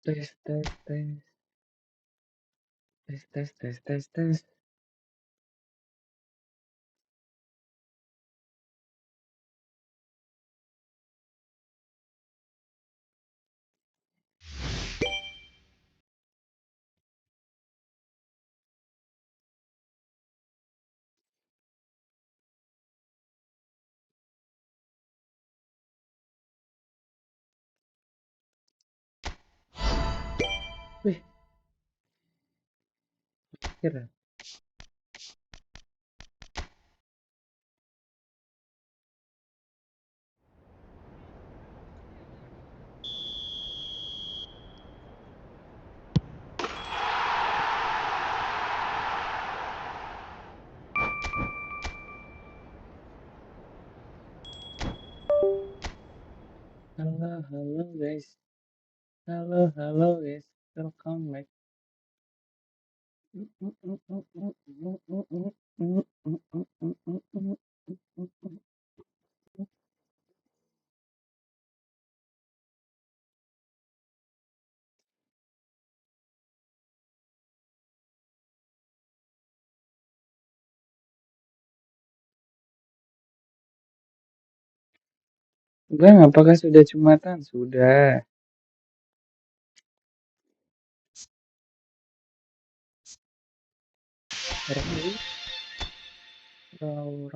Tes tes tes tes tes tes tes tes. Wih, kira. Halo guys. Halo guys. Welcome back. Bang, apakah sudah Jumatan? Sudah. Raw.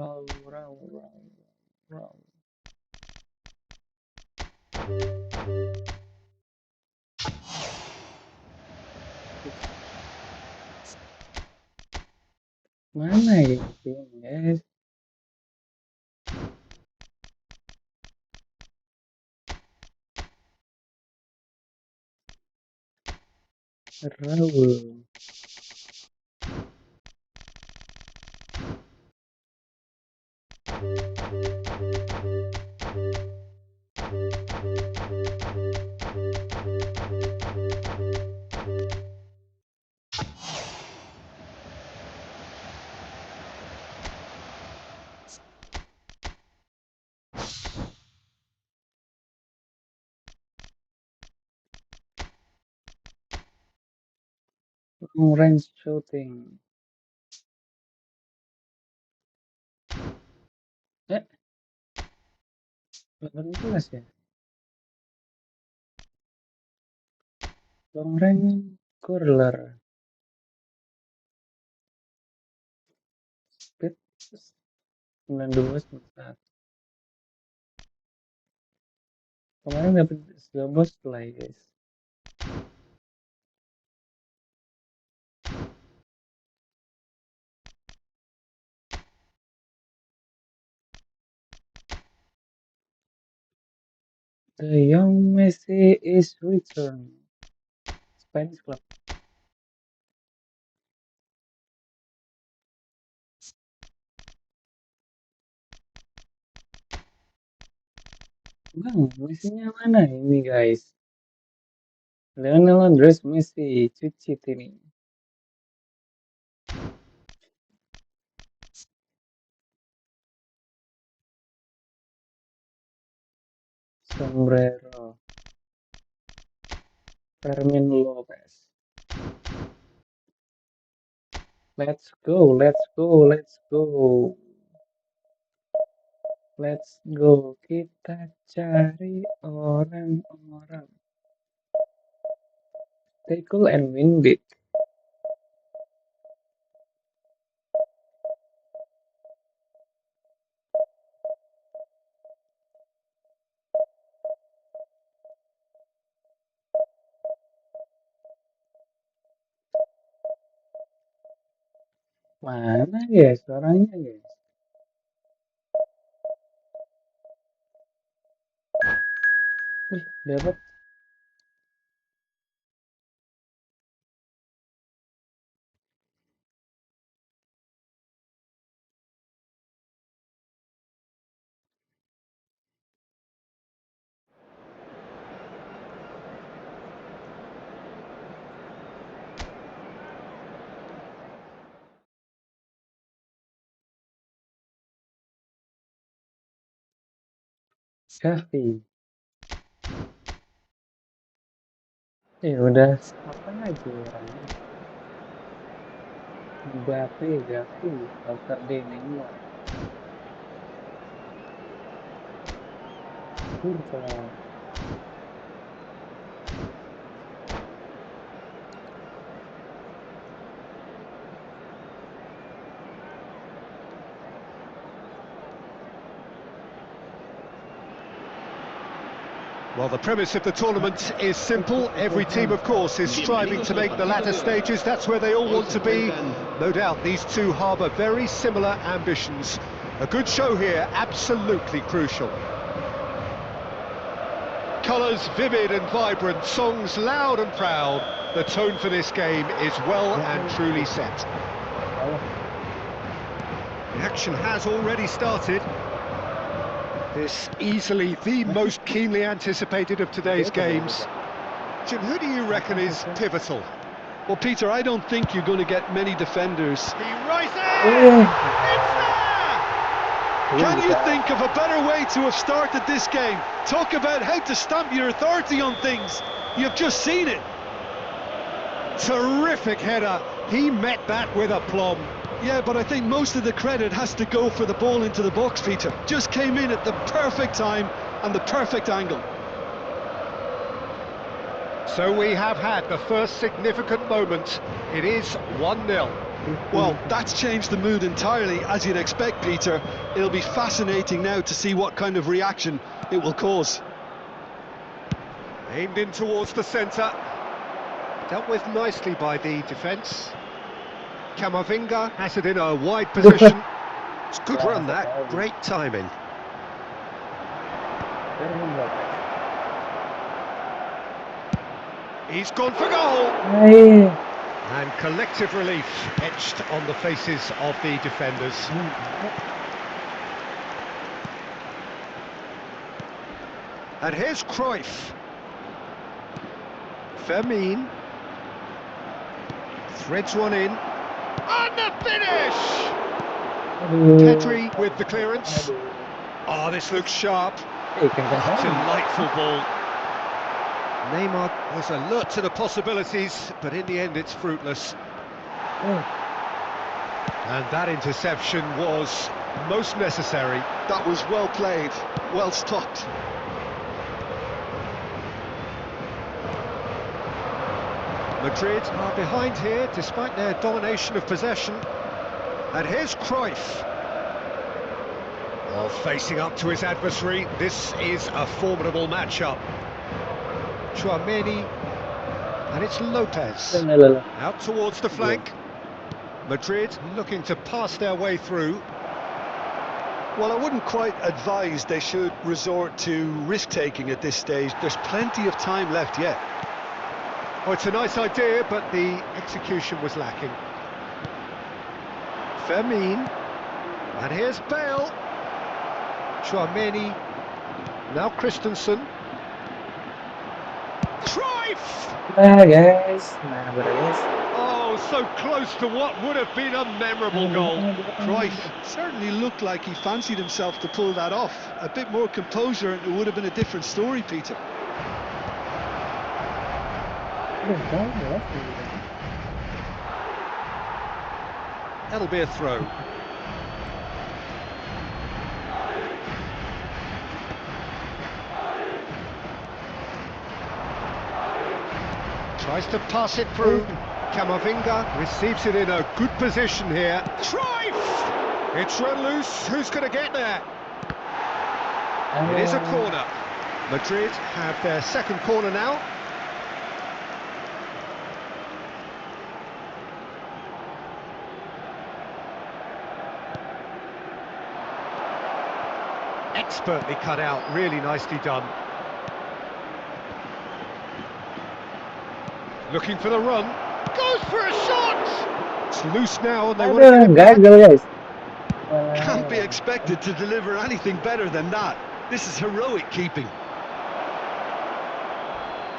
Mana ya guys? Raul. Long range shooting. 18 ya? Long range curler. Speed 92 kemarin dapat bos lah guys. The young Messi is return. Spanish club. Bang, Messi-nya mana ini guys? Lionel Andres Messi, cuci ini. Sombrero. Fermin Lopez. Let's go, let's go, let's go. Let's go, kita cari orang-orang. Tackle and win big. Mana guys, orangnya guys? Wih, dapat. Kavi. Udah apa aja orangnya. Mbappe, Gavi, Valverde, Neymar, Kurza. Well, the premise of the tournament is simple. Every team, of course, is striving to make the latter stages. That's where they all want to be. No doubt, these two harbour very similar ambitions. A good show here, absolutely crucial. Colours vivid and vibrant, songs loud and proud. The tone for this game is well and truly set. The action has already started. This easily the most keenly anticipated of today's games. Jim, who do you reckon is pivotal? Well, Peter, I don't think you're going to get many defenders. He rises! It's there! Can you think of a better way to have started this game? Talk about how to stamp your authority on things. You've just seen it. Terrific header. He met that with aplomb. Yeah, but I think most of the credit has to go for the ball into the box, Peter. Just came in at the perfect time and the perfect angle. So we have had the first significant moment. It is 1-0. Well, that's changed the mood entirely, as you'd expect, Peter. It'll be fascinating now to see what kind of reaction it will cause. Aimed in towards the centre. Dealt with nicely by the defence. Camavinga has it in a wide position. It's a good run, that. Great timing. He's gone for goal. And collective relief etched on the faces of the defenders. And here's Cruyff. Fermin. Threads one in. And the finish! Pedri with the clearance. Oh, this looks sharp. Delightful ball. Neymar was alert to the possibilities, but in the end it's fruitless. And that interception was most necessary. That was well played, well stopped. Madrid are behind here, despite their domination of possession. And here's Cruyff. Well, facing up to his adversary, this is a formidable matchup. Tchouaméni, and it's Lopez. Out towards the flank. Madrid looking to pass their way through. Well, I wouldn't quite advise they should resort to risk-taking at this stage. There's plenty of time left yet. Oh, it's a nice idea, but the execution was lacking. Fermin, and here's Bale. Tchouaméni, now Christensen. Cruyff! Oh, so close to what would have been a memorable goal. Cruyff certainly looked like he fancied himself to pull that off. A bit more composure and it would have been a different story, Peter. That'll be a throw. Tries to pass it through. Camavinga receives it in a good position here. Cruyff! It's run loose. Who's going to get there? It is a corner. Madrid have their second corner now. Expertly cut out, really nicely done. Looking for the run, goes for a shot! It's loose now and they want to get it back. Can't be expected to deliver anything better than that. This is heroic keeping.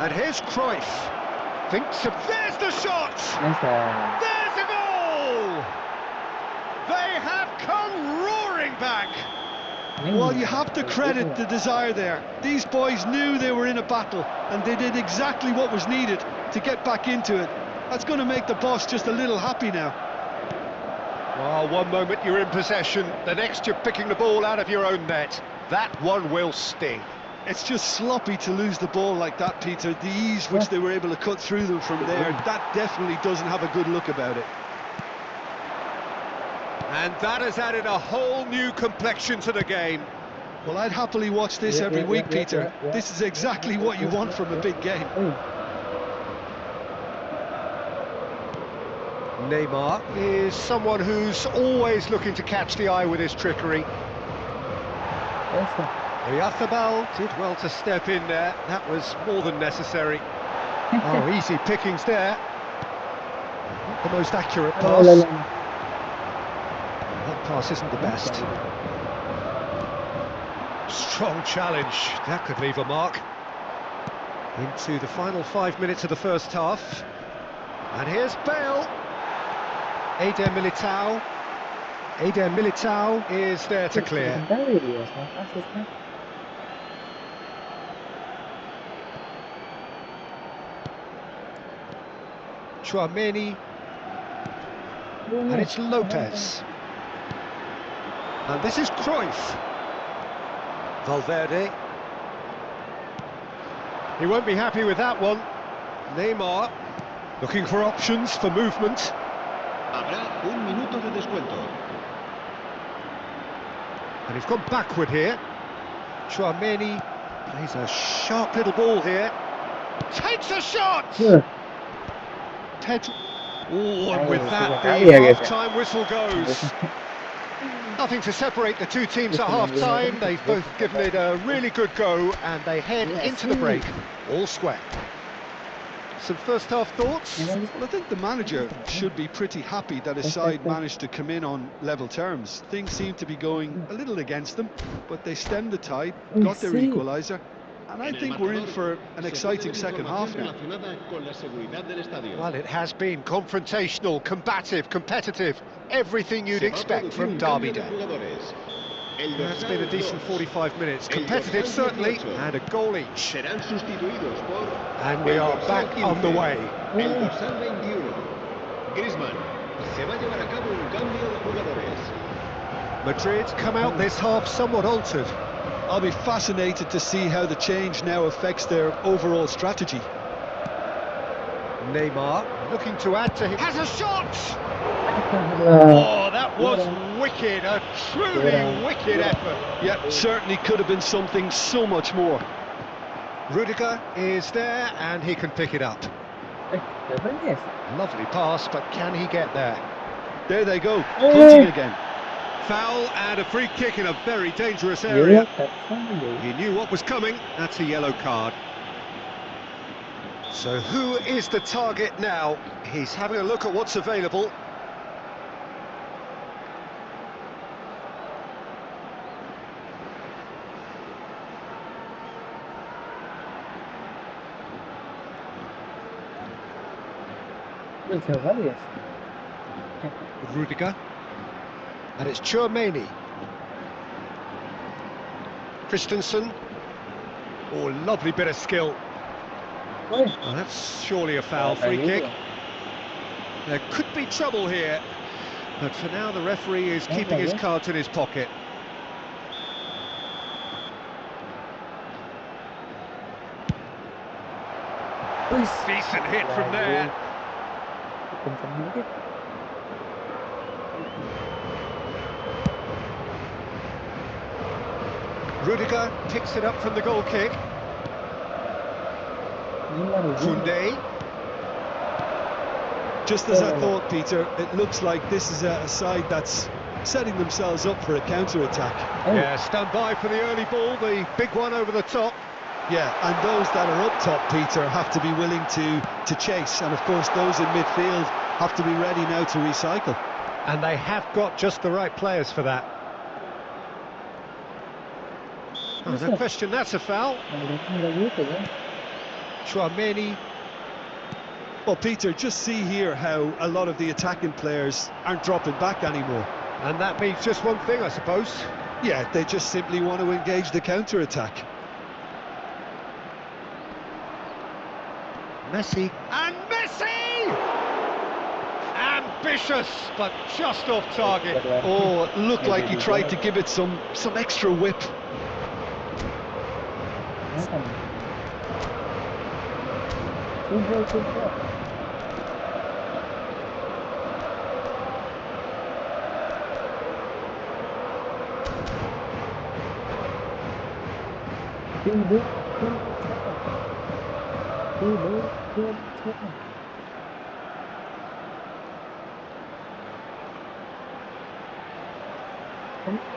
And here's Cruyff. Thinks of, there's the shot! There's a goal! They have come roaring back! Well, you have to credit the desire there. These boys knew they were in a battle, and they did exactly what was needed to get back into it. That's going to make the boss just a little happy now. Well, one moment you're in possession, the next you're picking the ball out of your own net. That one will sting. It's just sloppy to lose the ball like that, Peter. The ease which they were able to cut through them from there, that definitely doesn't have a good look about it. And that has added a whole new complexion to the game. Well, I'd happily watch this every week, Peter. This is exactly what you want from a big game. Neymar is someone who's always looking to catch the eye with his trickery. Oyarzabal did well to step in there. That was more than necessary. Oh, easy pickings there. Not the most accurate pass. That pass isn't the best. Strong challenge. That could leave a mark. Into the final 5 minutes of the first half. And here's Bale. Eder Militao is there to clear. Chouameni. And it's Lopez. And this is Cruyff. Valverde. He won't be happy with that one. Neymar looking for options for movement. Habrá un minuto de descuento. And he's gone backward here. Chouameni plays a sharp little ball here. Takes a shot! Pedro. Oh, and with that, the half-time whistle goes. Nothing to separate the two teams at half-time. They've both given it a really good go, and they head into the break all square. Some first-half thoughts? Well, I think the manager should be pretty happy that his side managed to come in on level terms. Things seem to be going a little against them, but they stemmed the tide, got their equaliser, and I think we're in for an exciting second half now. Well, it has been confrontational, combative, competitive, everything you'd expect from Derby Day. It's been a decent 45 minutes, competitive certainly, and a goal each. And we are back on the way. Madrid come out this half somewhat altered. I'll be fascinated to see how the change now affects their overall strategy. Neymar looking to add to him. Has a shot! Oh, that was wicked, a truly wicked effort. Yeah, certainly could have been something so much more. Rudiger is there and he can pick it up. Lovely pass, but can he get there? There they go, hunting again. Foul and a free kick in a very dangerous area. He knew what was coming, that's a yellow card. So who is the target now? He's having a look at what's available. Rudiger. And it's Chouameni. Christensen. Oh, lovely bit of skill. Oh, that's surely a foul, free kick. There could be trouble here, but for now the referee is keeping his cards in his pocket. Decent hit from there. Rudiger picks it up from the goal kick. Koundé. Just as I thought, Peter, it looks like this is a side that's setting themselves up for a counter-attack. Yeah, stand by for the early ball, the big one over the top. Yeah, and those that are up top, Peter, have to be willing to chase, and of course those in midfield have to be ready now to recycle. And they have got just the right players for that. Oh, no question, that's a foul. Chouameni. Well, Peter, just see here how a lot of the attacking players aren't dropping back anymore. And that means just one thing, I suppose. Yeah, they just simply want to engage the counter-attack. Messi. And Messi! Ambitious, but just off target. Oh, looked like he tried to give it some extra whip.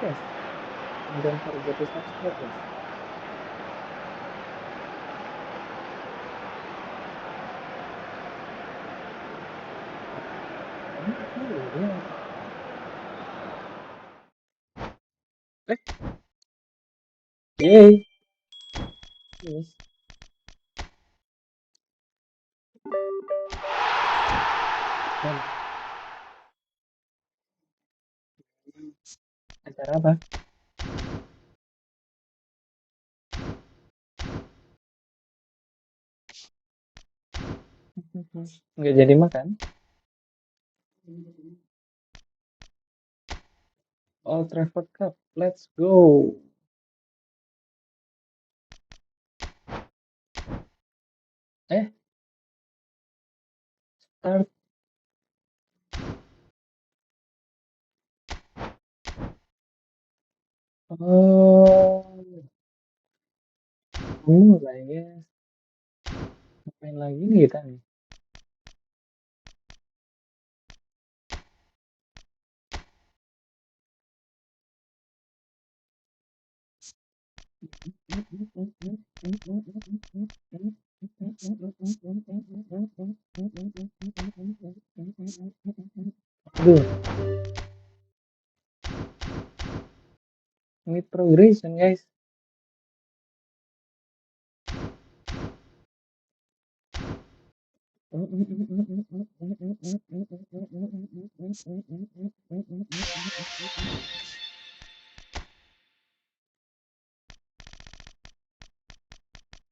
Yes. And don't forget to subscribe, guys. Yay! Yes. Acara apa? Nggak jadi makan? Old Trafford Cup, let's go! Start. Oh, mulai guys. Ngapain lagi nih kita nih? Aduh, ini progression guys.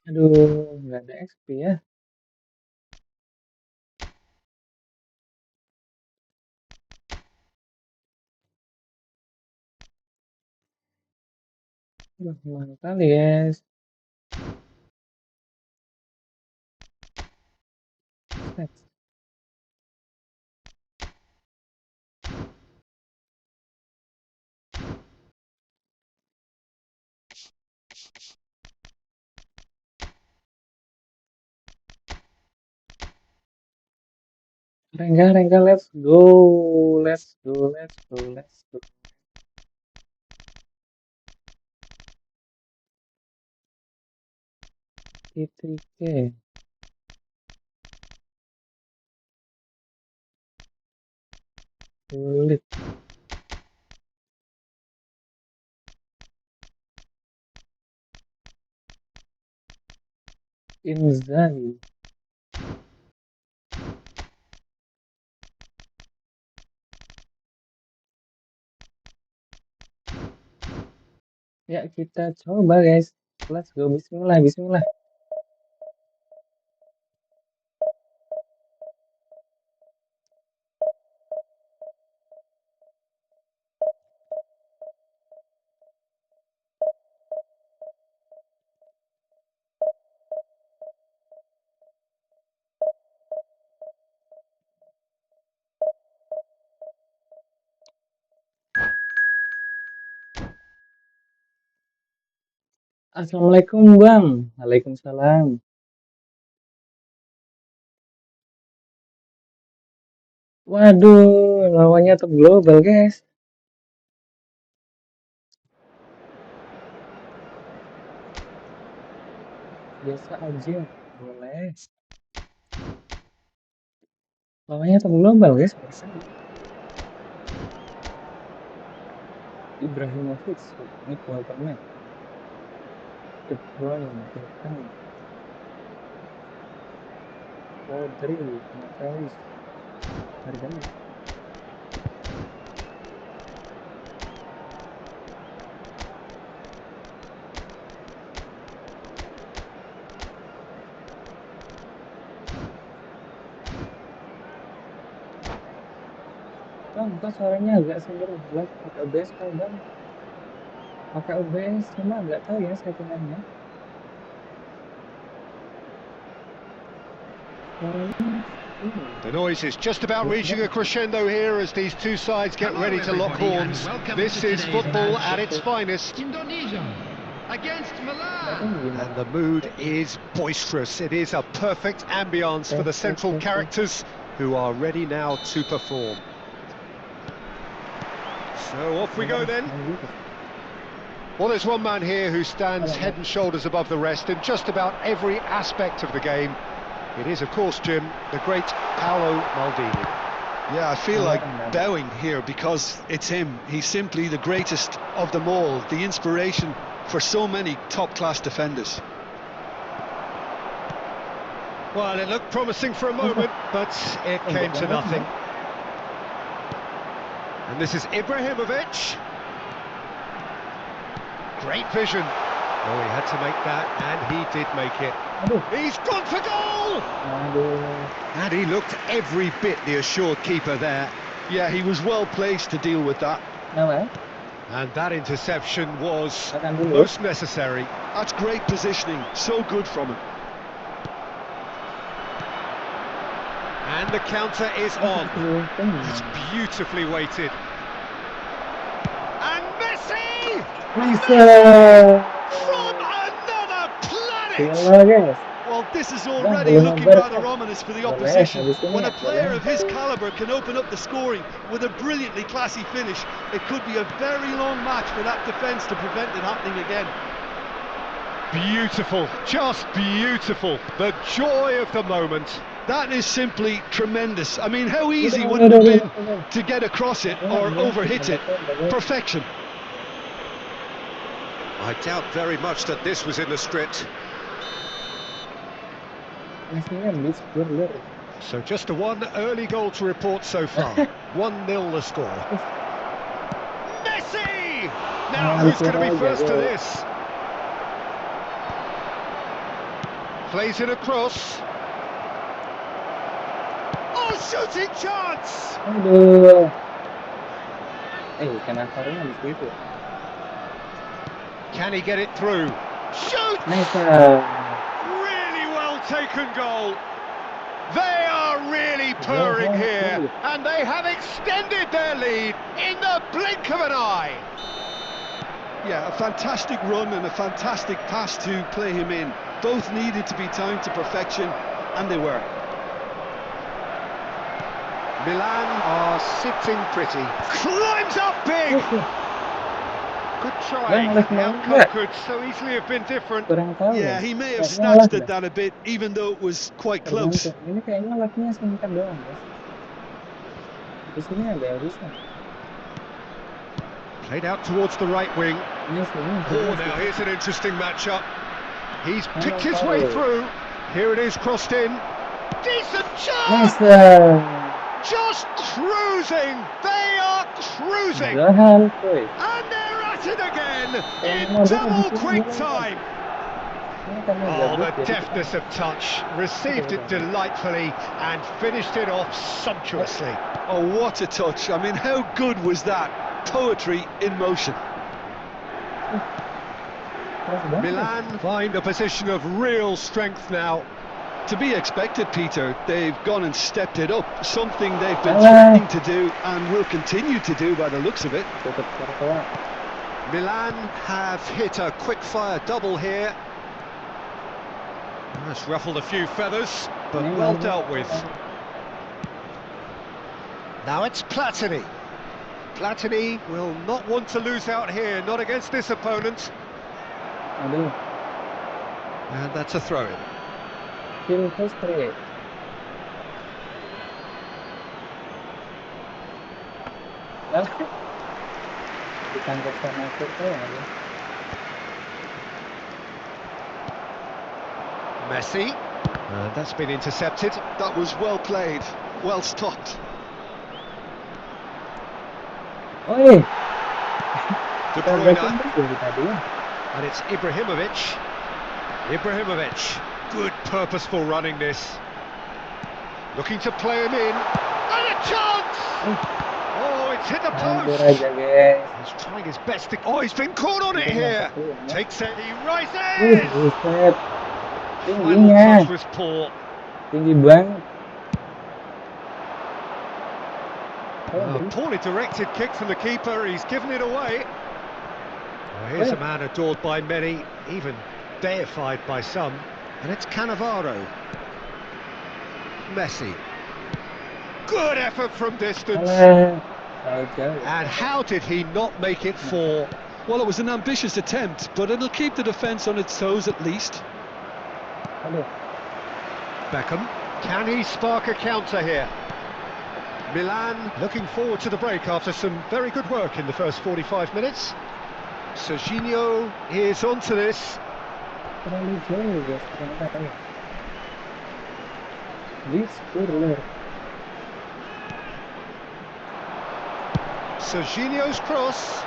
Aduh, nggak ada XP ya. Aduh, mahal kali guys. Set. Rengga, let's go, let's go, let's go, let's go. Titik. Sulit. Inzaghi. Ya, kita coba guys. Let's go, bismillah, bismillah. Assalamualaikum Bang. Waalaikumsalam. Waduh, lawannya top global guys. Biasa aja, boleh. Lawannya top global guys. Ibrahimovic, mid welter man. De Bruyne, kiri kanan. Rodri, Mateus. Harganya. Bang, kok suaranya agak sendiri jelas pakai OBS kah bang? Pakai OBS cuma nggak tahu ya settingannya. Suaranya ini. The noise is just about reaching a crescendo here as these two sides get ready to lock horns. This is football at its finest. Indonesia against Nggak tahu Milan. gimana. And the mood is boisterous. It is a perfect ambience for the central characters who are ready now to perform. So off we go then. Well, there's one man here who stands head and shoulders above the rest in just about every aspect of the game. It is, of course, Jim, the great Paolo Maldini. Yeah, I feel like bowing here because it's him. He's simply the greatest of them all, the inspiration for so many top-class defenders. Well, it looked promising for a moment, but it came to nothing. And this is Ibrahimovic. Great vision. Oh, he had to make that, and he did make it. He's gone for goal! And he looked every bit the assured keeper there. Yeah, he was well placed to deal with that. And that interception was most necessary. That's great positioning, so good from him. And the counter is on. It's beautifully weighted. And Messi! From another planet! Well, this is already looking rather ominous for the opposition. When a player of his calibre can open up the scoring with a brilliantly classy finish, it could be a very long match for that defence to prevent it happening again. Beautiful, just beautiful. The joy of the moment. That is simply tremendous. I mean, how easy would it have been to get across it or overhit it? Perfection. I doubt very much that this was in the script. So just a one early goal to report so far. 1-0 the score. Messi! Now who's going to be first to this? Plays it across. Oh, shooting chance! Can he get it through? Shoot! Really well taken goal. They are really purring here, and they have extended their lead in the blink of an eye. Yeah, a fantastic run and a fantastic pass to play him in. Both needed to be timed to perfection, and they were. Milan are sitting pretty. Climbs up big! Good try. The outcome could so easily have been different. Yeah, he may have snatched at that a bit, even though it was quite close. Played out towards the right wing. Oh, now here's an interesting matchup. He's picked his way through. Here it is, crossed in. Decent chance! Just cruising. They are cruising. And they're at it again in double quick time. Oh, the deftness of touch. Received it delightfully and finished it off sumptuously. Oh, what a touch. I mean, how good was that? Poetry in motion. Milan find a position of real strength now. To be expected, Peter. They've gone and stepped it up, something they've been threatening to do and will continue to do by the looks of it. Milan have hit a quick-fire double here. That's ruffled a few feathers, but well dealt with. Now it's Platini. Platini will not want to lose out here, not against this opponent. And that's a throw-in. Messi. That's been intercepted. That was well played, well stopped. De Bruyne. And it's Ibrahimovic. Ibrahimovic. Good purposeful running this. Looking to play him in. And a chance! Oh, It's hit the Hampir post. aja guys. He's trying his best to... Oh, he's been caught on it Itu here. masuk ya. Takes it, he rises. Buset. Final Tingginya. touch was poor. Tinggi banget. Poorly directed kick from the keeper, he's given it away. Well, here's a man adored by many, even deified by some, and it's Cannavaro. Messi. Good effort from distance. And how did he not make it four? Well, it was an ambitious attempt, but it'll keep the defence on its toes at least. Beckham. Can he spark a counter here? Milan looking forward to the break after some very good work in the first 45 minutes. Serginho is onto this. Serginho's cross.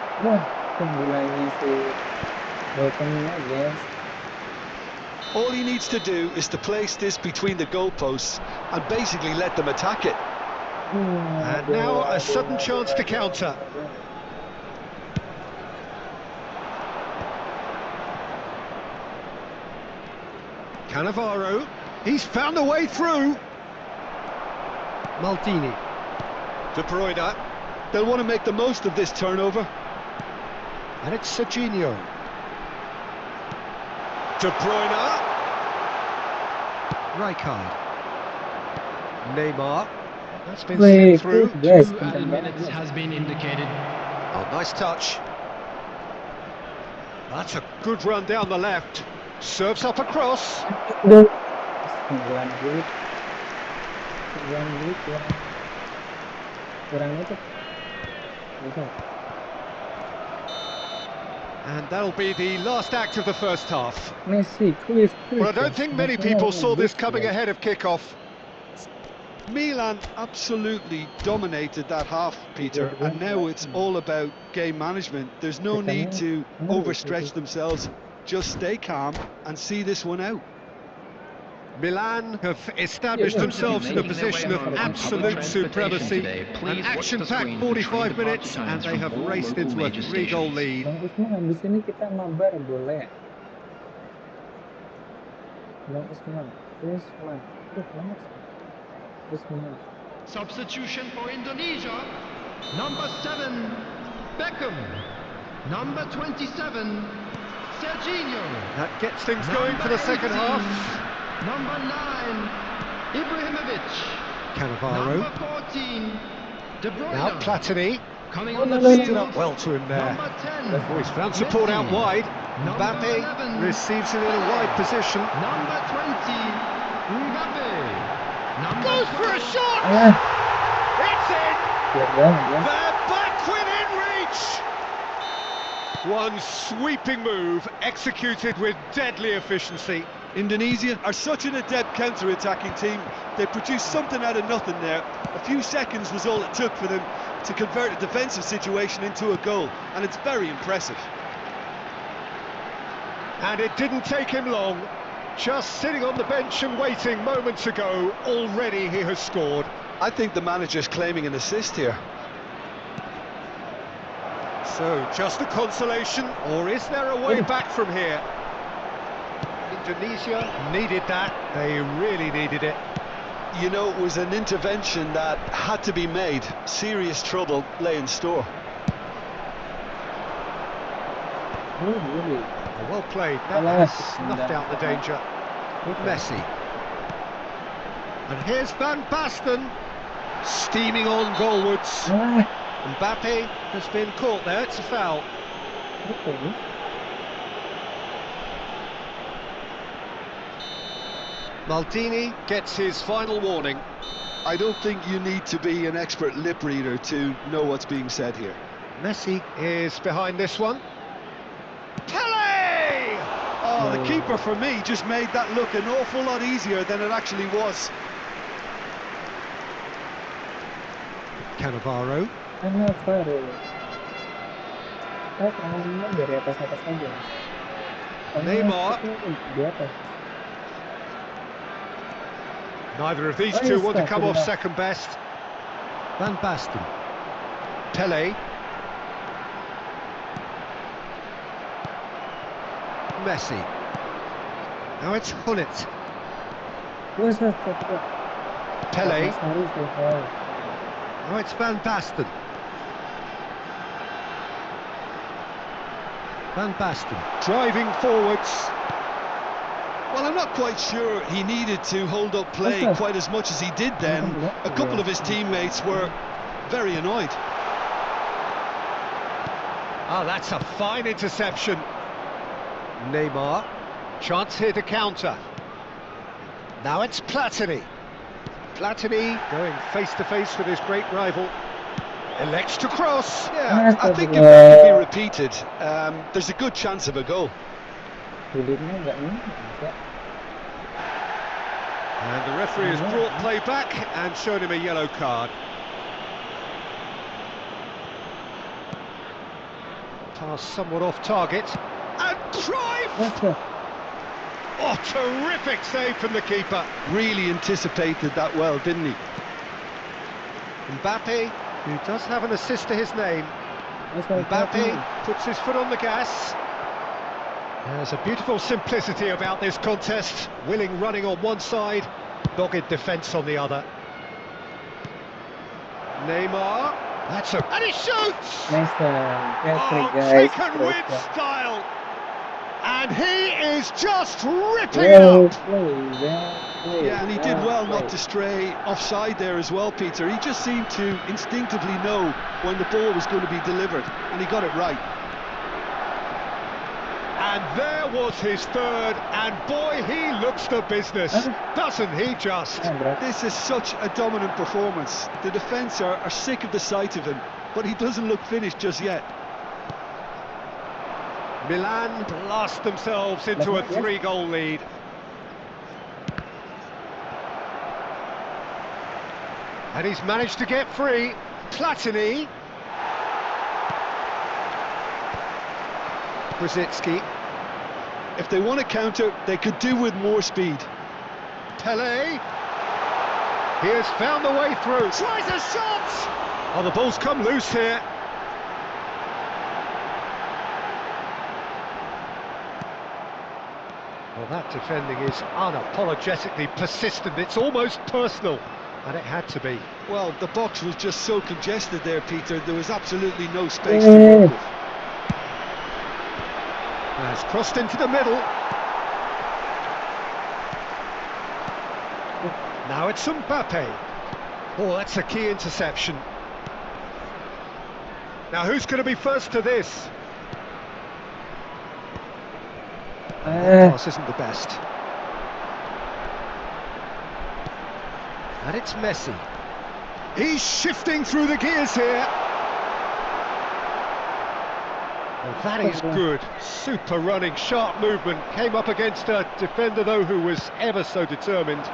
All he needs to do is to place this between the goalposts and basically let them attack it. And now a sudden chance to counter. Cannavaro, he's found a way through. Maldini. De Bruyne. They'll want to make the most of this turnover. And it's Serginho. De Bruyne. Rijkaard. Neymar. That's been slipped through. 2 added minutes has been indicated. Oh, nice touch. That's a good run down the left. Serves up a cross. And that'll be the last act of the first half. Well, I don't think many people saw this coming ahead of kick-off. Milan absolutely dominated that half, Peter, and now it's all about game management. There's no need to overstretch themselves. Just stay calm and see this one out. Milan have established themselves in a position of absolute supremacy. An action-packed 45 minutes, and they have raced into a 3-goal lead. Substitution for Indonesia. Number 7, Beckham. Number 27, Serginho. That gets things going for the second half. Number 9, Ibrahimovic. Cannavaro. Number 14, De Bruyne. Now Platini. Coming on the field. Stood up well to him there. Number 10, Oh, he's found support out wide. Number Mbappe 11, receives it in a wide position. Number 20, Mbappe. Number Goes for a 12, shot! It's in! They're back within reach! One sweeping move, executed with deadly efficiency. Indonesia are such an adept counter-attacking team. They produced something out of nothing there. A few seconds was all it took for them to convert a defensive situation into a goal, and it's very impressive. And it didn't take him long. Just sitting on the bench and waiting moments ago, already he has scored. I think the manager's claiming an assist here. So, just a consolation, or is there a way back from here? Indonesia needed that, they really needed it. You know, it was an intervention that had to be made. Serious trouble lay in store. Well played, that has snuffed out the danger. Messi. And here's Van Basten, steaming on goalwards. Mbappe has been caught there, it's a foul. Maldini gets his final warning. I don't think you need to be an expert lip reader to know what's being said here. Messi is behind this one. Pele! Oh, the keeper for me just made that look an awful lot easier than it actually was. Cannavaro. Neymar. Neither of these two want to come off second best. Van Basten. Pele. Messi. Now it's Hullet. What's that? Pele. Sorry, sir. Now it's Van Basten. Van Basten driving forwards. Well, I'm not quite sure he needed to hold up play quite as much as he did then. A couple of his teammates were very annoyed. Oh, that's a fine interception. Neymar. Chance here to counter. Now it's Platini. Platini going face-to-face with his great rival. Elects to cross. Yeah, I think if that could be repeated, there's a good chance of a goal. And the referee has brought play back and shown him a yellow card. Pass somewhat off target. And Cruyff! Oh, terrific save from the keeper. Really anticipated that well, didn't he? Mbappe, who does have an assist to his name. Mbappe puts his foot on the gas. There's a beautiful simplicity about this contest. Willing running on one side, dogged defence on the other. Neymar, and he shoots! Taken with style! And he is just ripping it up! Yeah, and he did well not to stray offside there as well, Peter. He just seemed to instinctively know when the ball was going to be delivered, and he got it right. And there was his third, and boy, he looks the business, doesn't he just? This is such a dominant performance. The defence are sick of the sight of him, but he doesn't look finished just yet. Milan blast themselves into a 3-goal lead. And he's managed to get free. Platini. Brzezinski. If they want to counter, they could do with more speed. Pele. He has found the way through. Tries a shot! Oh, the ball's come loose here. Well, that defending is unapologetically persistent. It's almost personal. And it had to be. Well, the box was just so congested there, Peter. There was absolutely no space to work with. Has crossed into the middle. Now it's Mbappe. Oh, that's a key interception. Now who's going to be first to this? That pass isn't the best. And it's Messi. He's shifting through the gears here. Well, that is good. Super running, sharp movement. Came up against a defender, though, who was ever so determined.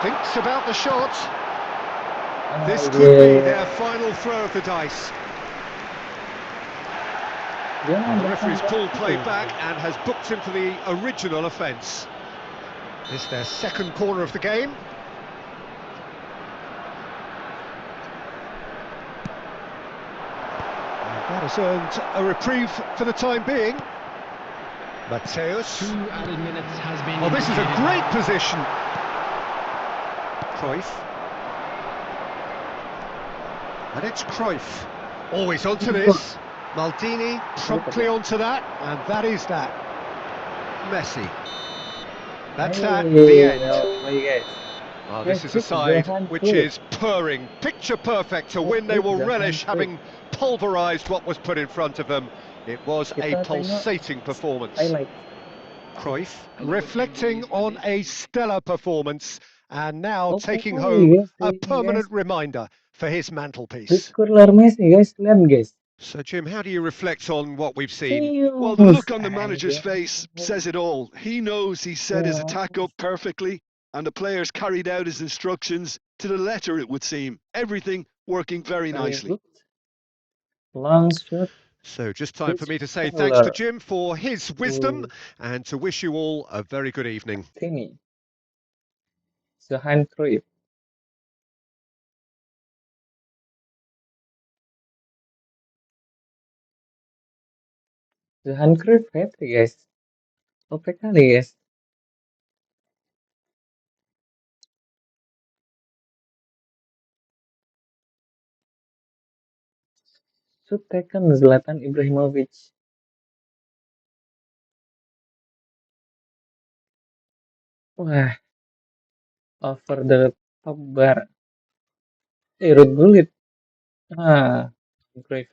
Thinks about the shot. This could be their final throw of the dice. Well, the referee's pulled play back and has booked him for the original offence. This is their second corner of the game. That has earned a reprieve for the time being. Mateus. 2 added minutes has been. Oh, this is a great position. Cruyff. And it's Cruyff. Always onto this. Maldini promptly onto that, and that is that. Messi. That's that, the end. Oh, this is a side which is purring, picture perfect to win. They will relish having pulverised what was put in front of them. It was a pulsating performance. Cruyff reflecting on a stellar performance and now taking home a permanent reminder for his mantelpiece. So, Jim, how do you reflect on what we've seen? Well, the look on the manager's face says it all. He knows he set his attack up perfectly, and the players carried out his instructions to the letter, it would seem. Everything working very nicely. Long shot. So just time for me to say thanks to Jim for his wisdom and to wish you all a very good evening. Johan Cruyff. Johan Cruyff hat-trick guys. OP kali guys. Shoot taken Zlatan Ibrahimovic. Wah, over the top bar. Ruud Gullit. Ah, Cruyff.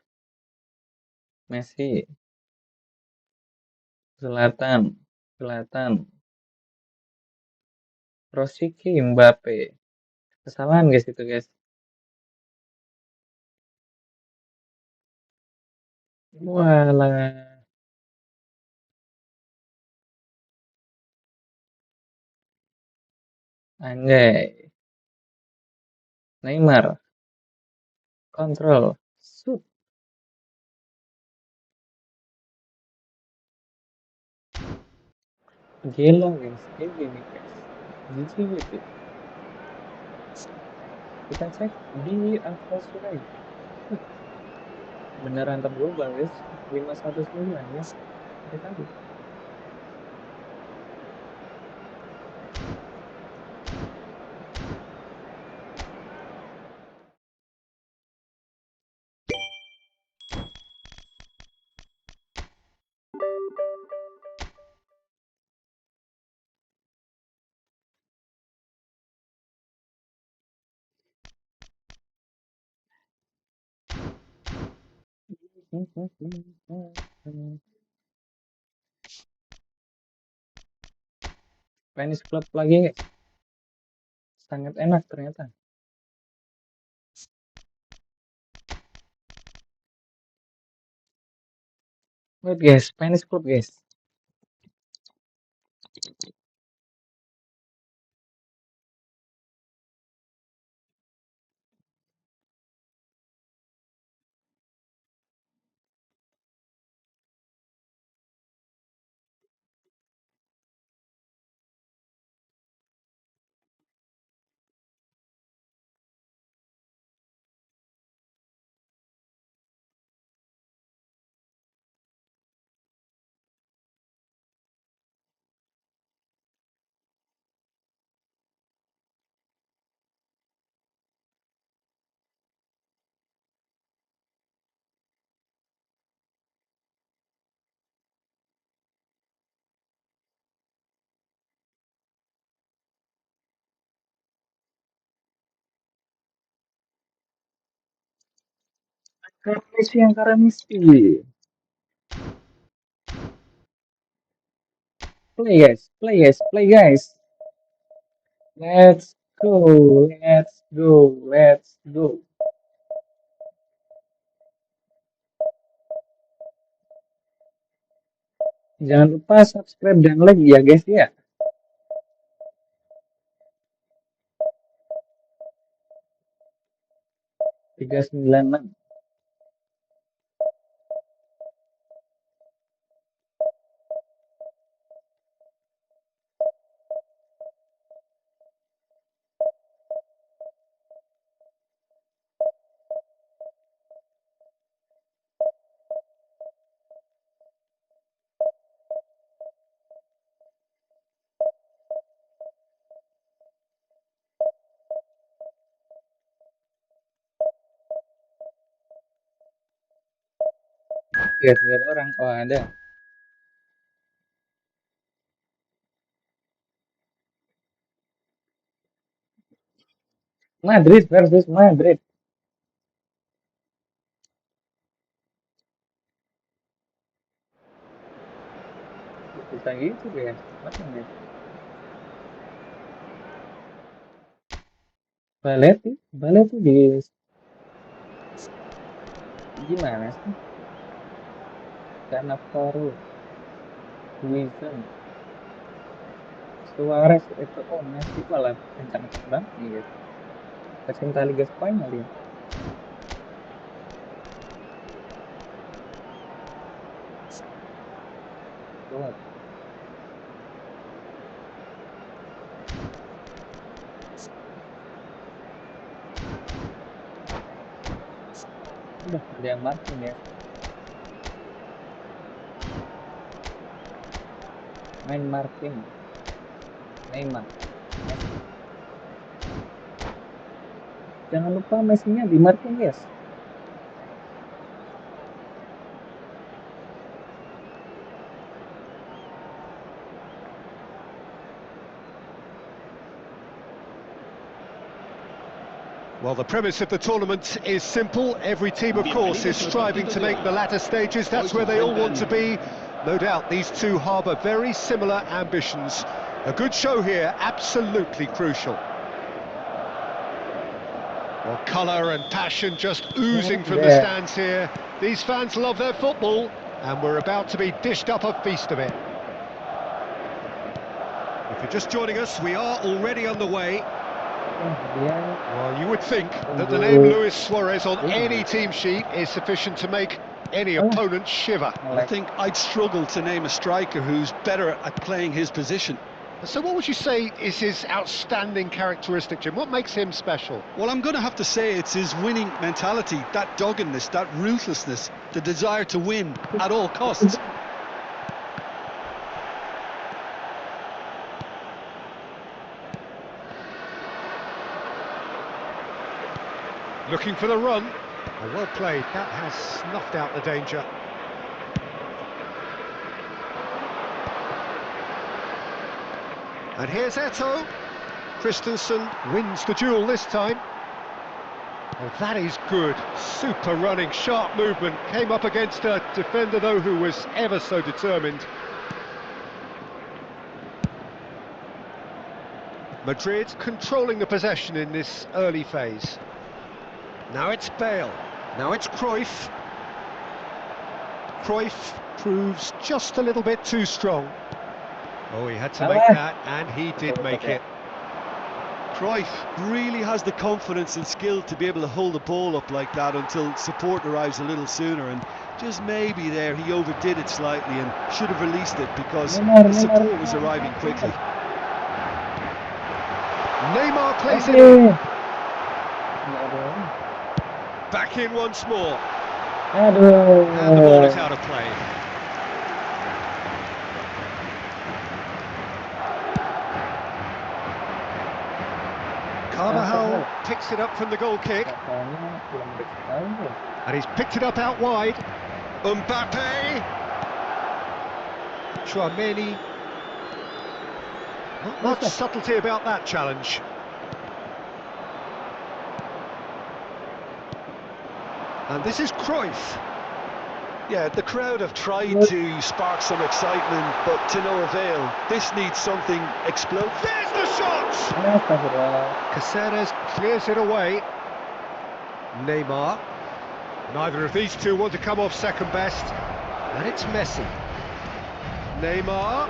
Messi. Zlatan. Zlatan. Rosicky Mbappe. Kesalahan guys itu guys. Walah. Anjay. Neymar. Kontrol. Shoot. Gila guys. GG nih guys. GG gitu. Kita cek di akun Surai. Wih, beneran top global guys. 519 ya. Kita kali. Spanish Club lagi guys. Sangat enak ternyata. Wait guys, Spanish Club guys. Karena Messi. Play guys, play guys, play guys. Let's go, let's go, let's go. Jangan lupa subscribe dan like ya guys ya. 396. Guys, gak ada orang. Oh ada. Madrid versus Madrid. Bisa gitu guys. Makanya. Baletti, Baletti guys. Gimana sih? Cannavaro, Wilson, Suarez itu oh Messi malah kencang-kencang banget nih guys. Pecinta Liga Spanyol ya. Kuat. Udah ada yang marking ya. Main marking. Neymar. Messi. Jangan lupa Messi-nya di marking, guys. Well, the premise of the tournament is simple. Every team, of course, is striving to make the latter stages. That's where they all want to be. No doubt these two harbour very similar ambitions. A good show here, absolutely crucial. Well, colour and passion just oozing from the stands here. These fans love their football, and we're about to be dished up a feast of it. If you're just joining us, we are already underway. Well, you would think that the name Luis Suarez on any team sheet is sufficient to make any opponent shiver. I think I'd struggle to name a striker who's better at playing his position. So what would you say is his outstanding characteristic, Jim? What makes him special? Well, I'm going to have to say it's his winning mentality, that doggedness, that ruthlessness, the desire to win at all costs. Looking for the run. Well played. That has snuffed out the danger. And here's Eto'o. Christensen wins the duel this time. Oh, that is good. Super running, sharp movement. Came up against a defender, though, who was ever so determined. Madrid controlling the possession in this early phase. Now it's Bale. Now it's Cruyff. Cruyff proves just a little bit too strong. Oh, he had to make that, and he did make it. Cruyff really has the confidence and skill to be able to hold the ball up like that until support arrives a little sooner, and just maybe there he overdid it slightly and should have released it because the support was arriving quickly. Neymar plays it in. Back in once more. And the ball is out of play. Carvajal picks it up from the goal kick. And he's picked it up out wide. Mbappe. Chouameni. Not much subtlety about that challenge. And this is Cruyff. Yeah, the crowd have tried to spark some excitement, but to no avail. This needs something explosive. There's the shot! Caceres clears it away. Neymar. Neither of these two want to come off second best. And it's Messi. Neymar.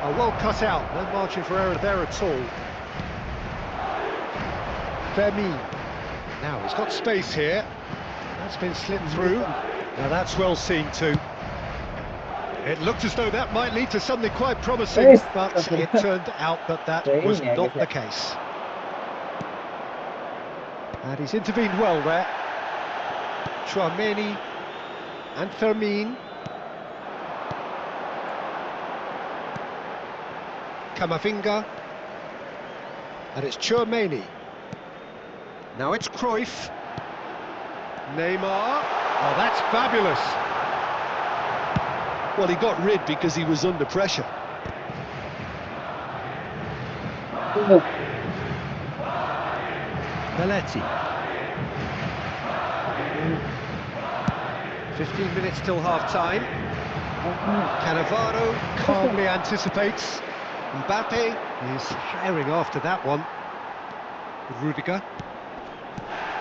Oh, well cut out. No margin for error there at all. Fermin. Now he's got space here. That's been slit through. Now that's well seen too. It looked as though that might lead to something quite promising, but it turned out that that was not the case. And he's intervened well there. Chouameni and Fermin. Camavinga. And it's Chouameni. Now it's Cruyff. Neymar. Oh, that's fabulous. Well, he got rid because he was under pressure. Belletti. 15 minutes till half-time. Cannavaro calmly anticipates. Mbappe is herring after that one. Rudiger.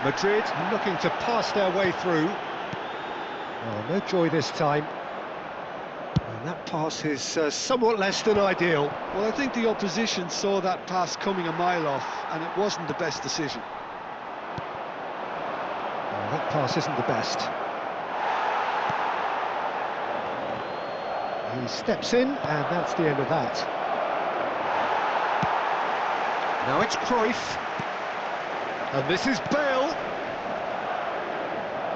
Madrid looking to pass their way through. Oh, no joy this time. And that pass is somewhat less than ideal. Well, I think the opposition saw that pass coming a mile off, and it wasn't the best decision. Oh, that pass isn't the best. He steps in, and that's the end of that. Now it's Cruyff. And this is Bale.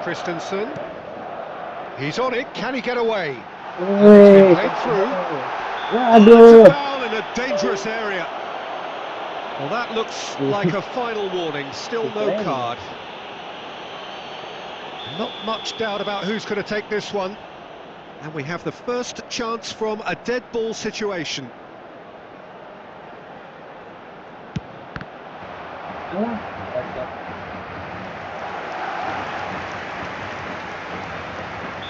Christensen. He's on it. Can he get away? And it's been played through. Oh, it's a foul in a dangerous area. Well, that looks like a final warning. Still no card. Not much doubt about who's going to take this one. And we have the first chance from a dead ball situation.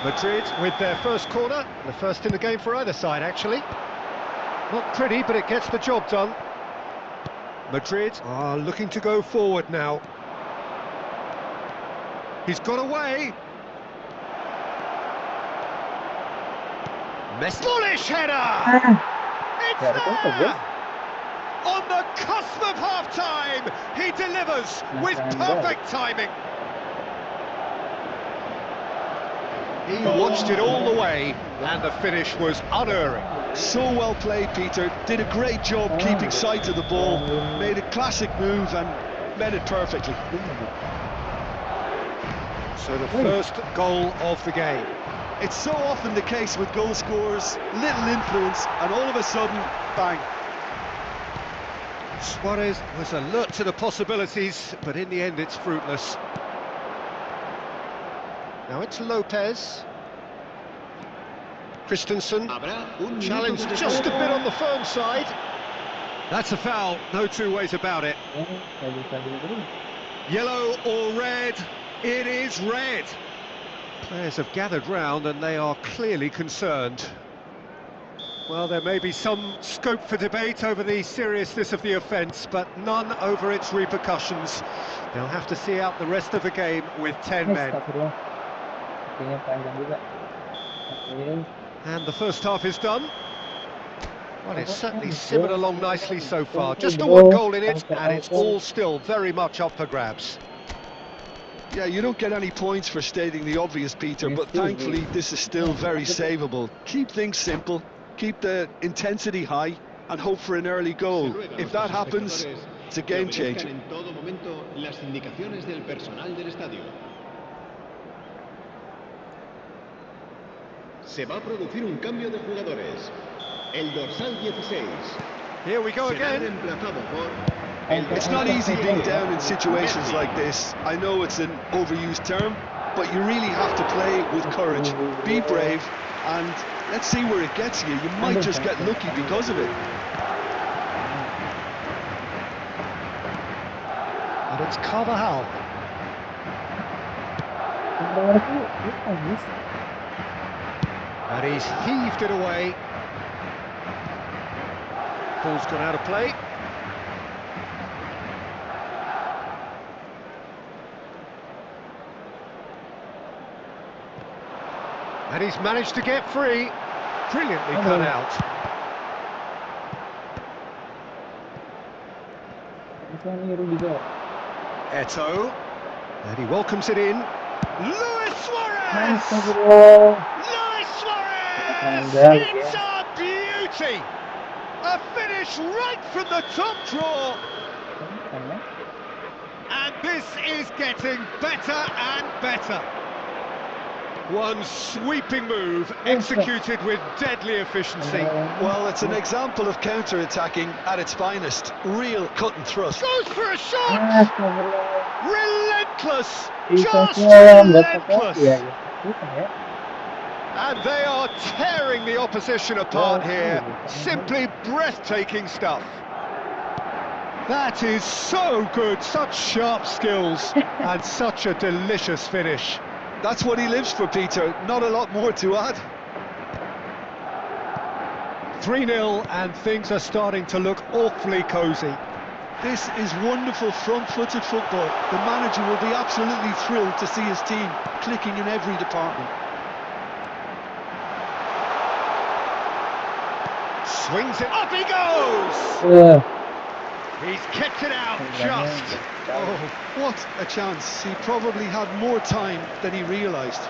Madrid with their first corner, the first in the game for either side actually. Not pretty, but it gets the job done. Madrid are looking to go forward now. He's got away. Bullish header! It's there! On the cusp of half-time, he delivers with perfect timing. He watched it all the way, and the finish was unerring. So well played, Peter. Did a great job keeping sight of the ball. Made a classic move and met it perfectly. So the first goal of the game. It's so often the case with goal scorers, little influence, and all of a sudden, bang. Suarez was alert to the possibilities, but in the end it's fruitless. Now it's Lopez. Christensen. Challenge just a bit on the firm side. That's a foul, no two ways about it. Yellow or red? It is red. Players have gathered round and they are clearly concerned. Well, there may be some scope for debate over the seriousness of the offence, but none over its repercussions. They'll have to see out the rest of the game with 10 men. And the first half is done. Well, it's certainly simmered along nicely so far. Just the one goal in it, and it's all still very much up for grabs. Yeah, you don't get any points for stating the obvious, Peter, but thankfully this is still very savable. Keep things simple, keep the intensity high, and hope for an early goal. If that happens, it's a game changer. Se va a producir un cambio de jugadores. El dorsal 16. Here we go again. It's not easy being down in situations like this. I know it's an overused term, but you really have to play with courage. Be brave, and let's see where it gets you. You might just get lucky because of it. And it's Carvajal. And he's heaved it away. Ball's gone out of play. And he's managed to get free. Brilliantly cut out. Eto'o. And he welcomes it in. Luis Suarez! Luis Suarez! It's a beauty! A finish right from the top draw. And this is getting better and better. One sweeping move, executed with deadly efficiency. Well, it's an example of counter-attacking at its finest. Real cut and thrust. Goes for a shot! Relentless! Just relentless! And they are tearing the opposition apart here. Simply breathtaking stuff. That is so good, such sharp skills, and such a delicious finish. That's what he lives for, Peter. Not a lot more to add. 3-0, and things are starting to look awfully cosy. This is wonderful front-footed football. The manager will be absolutely thrilled to see his team clicking in every department. Swings it, up he goes! He's kicked it out, just. Oh, what a chance. He probably had more time than he realised.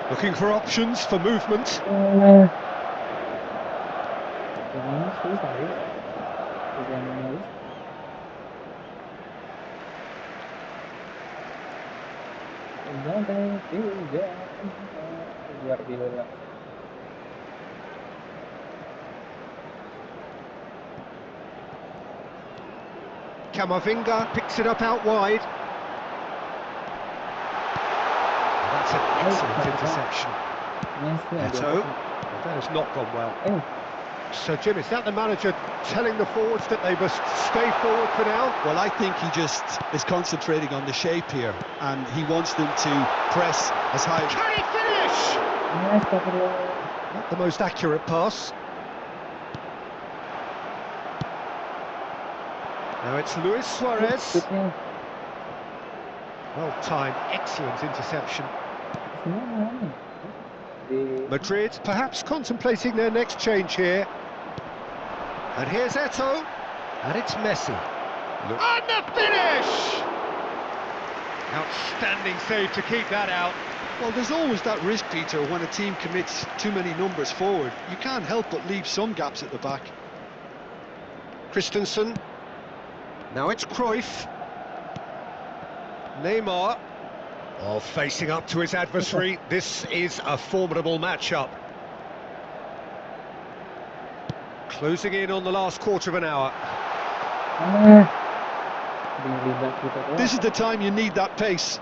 Looking for options for movement. Lantai 3 Guardiola. Camavinga picks it up out wide. That's an excellent interception. Eto. That has not gone well. So, Jim, is that the manager telling the forwards that they must stay forward for now? Well, I think he just is concentrating on the shape here, and he wants them to press as high. Can he finish? Not the most accurate pass. Now it's Luis Suarez. Well timed, excellent interception. Madrid perhaps contemplating their next change here. And here's Eto. And it's Messi. And the finish! Outstanding save to keep that out. Well, there's always that risk, Peter, when a team commits too many numbers forward. You can't help but leave some gaps at the back. Christensen. Now it's Cruyff. Neymar. Oh, facing up to his adversary. This is a formidable matchup. Closing in on the last quarter of an hour. This is the time you need that pace.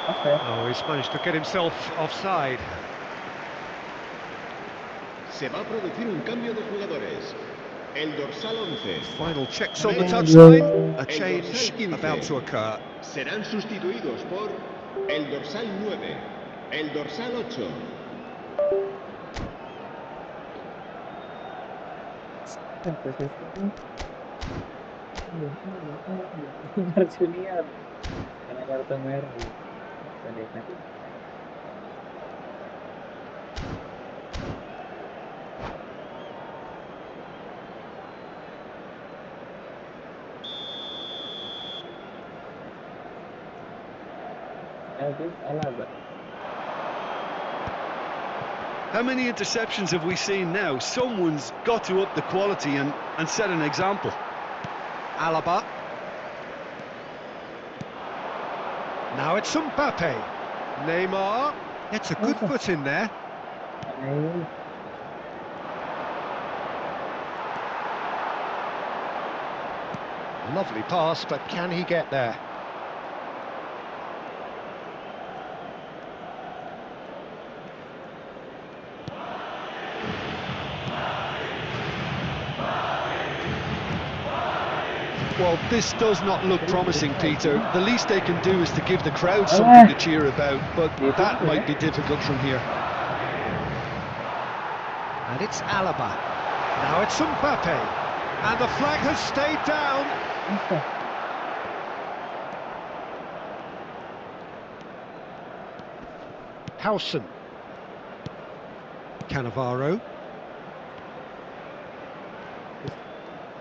Oh, he's managed to get himself offside. Se va a producir un cambio de jugadores. El dorsal 11. Final checks on the touchline. A change about to occur. Serán sustituidos por el dorsal 9, el dorsal 8. Junior kena kartu merah. How many interceptions have we seen now? Someone's got to up the quality and set an example. Alaba. Now it's Mbappe. Neymar. It's a good foot in there. Lovely pass, but can he get there? Well, this does not look promising, Peter. The least they can do is to give the crowd something to cheer about, but that might be difficult from here. And it's Alaba. Now it's Mbappe. And the flag has stayed down. Howson. Cannavaro.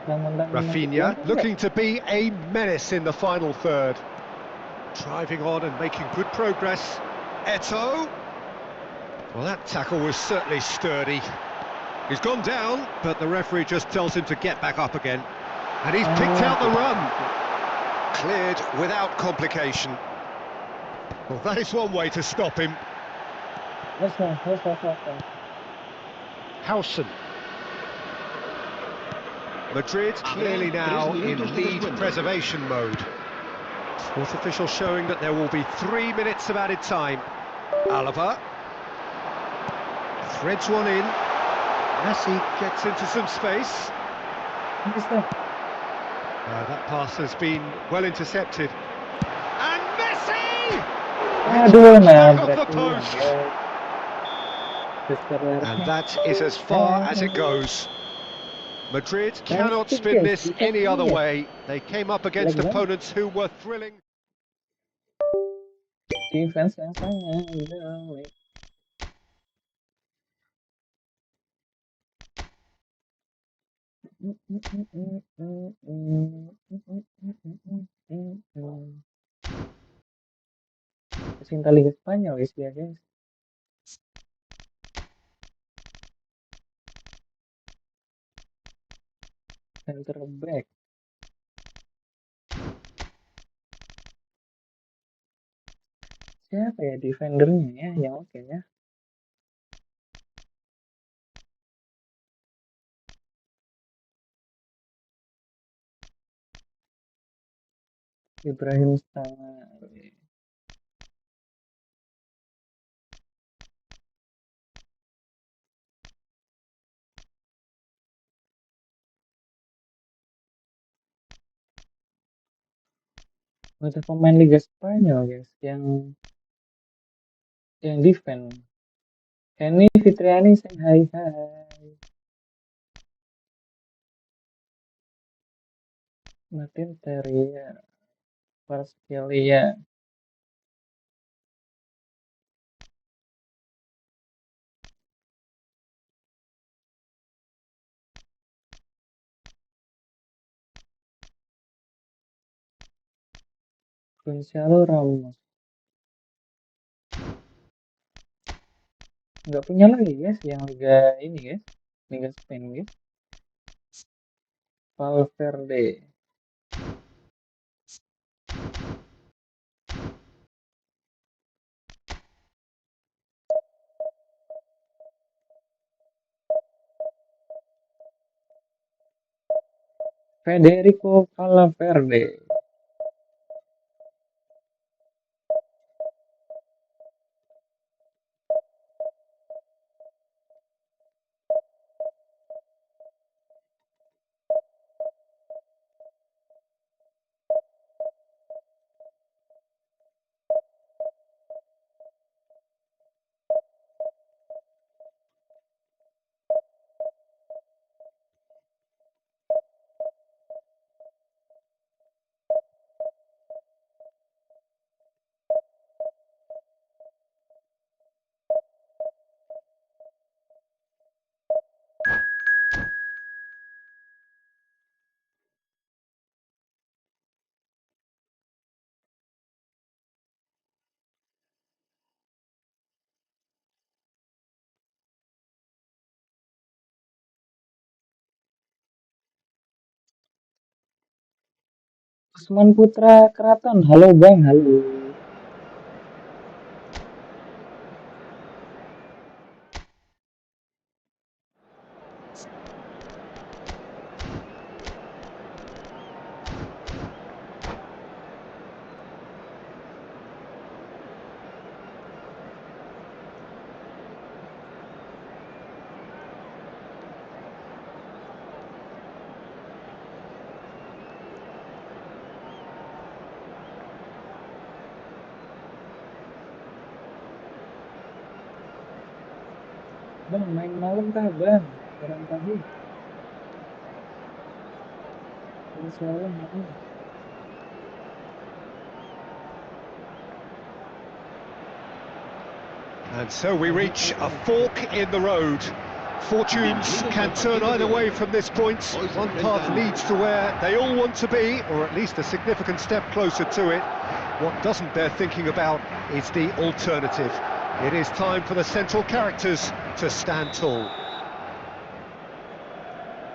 Rafinha looking to be a menace in the final third. Driving on and making good progress. Eto. Well, that tackle was certainly sturdy. He's gone down, but the referee just tells him to get back up again. And he's picked out the run. Cleared without complication. Well, that is one way to stop him. Howson. Madrid clearly now in lead preservation mode. Fourth official showing that there will be 3 minutes of added time. Alaba. Threads one in. Messi gets into some space. That pass has been well intercepted. And Messi! Off the post. And that is as far as it goes. Madrid cannot spin this any other way. They came up against opponents who were thrilling. Defense. Cinta Liga Spanyol guys ya guys. Center back. Siapa ya defendernya ya yang oke ya? Ibrahim Stana. Ada pemain Liga Spanyol guys yang defend. Kenny Fitriani say hai hai. Martin Terrier, Parskelia. Gonzalo Ramos. Nggak punya lagi guys yang Liga ini guys. Liga Spain guys. Valverde. Federico Valverde. Usman Putra Keraton. Halo Bang, halo. Bang, main malam kah Bang? Kurang tahu. Insya Allah main. And so we reach a fork in the road. Fortunes can turn either way from this point. One path leads to where they all want to be, or at least a significant step closer to it. What doesn't bear thinking about is the alternative. It is time for the central characters to stand tall.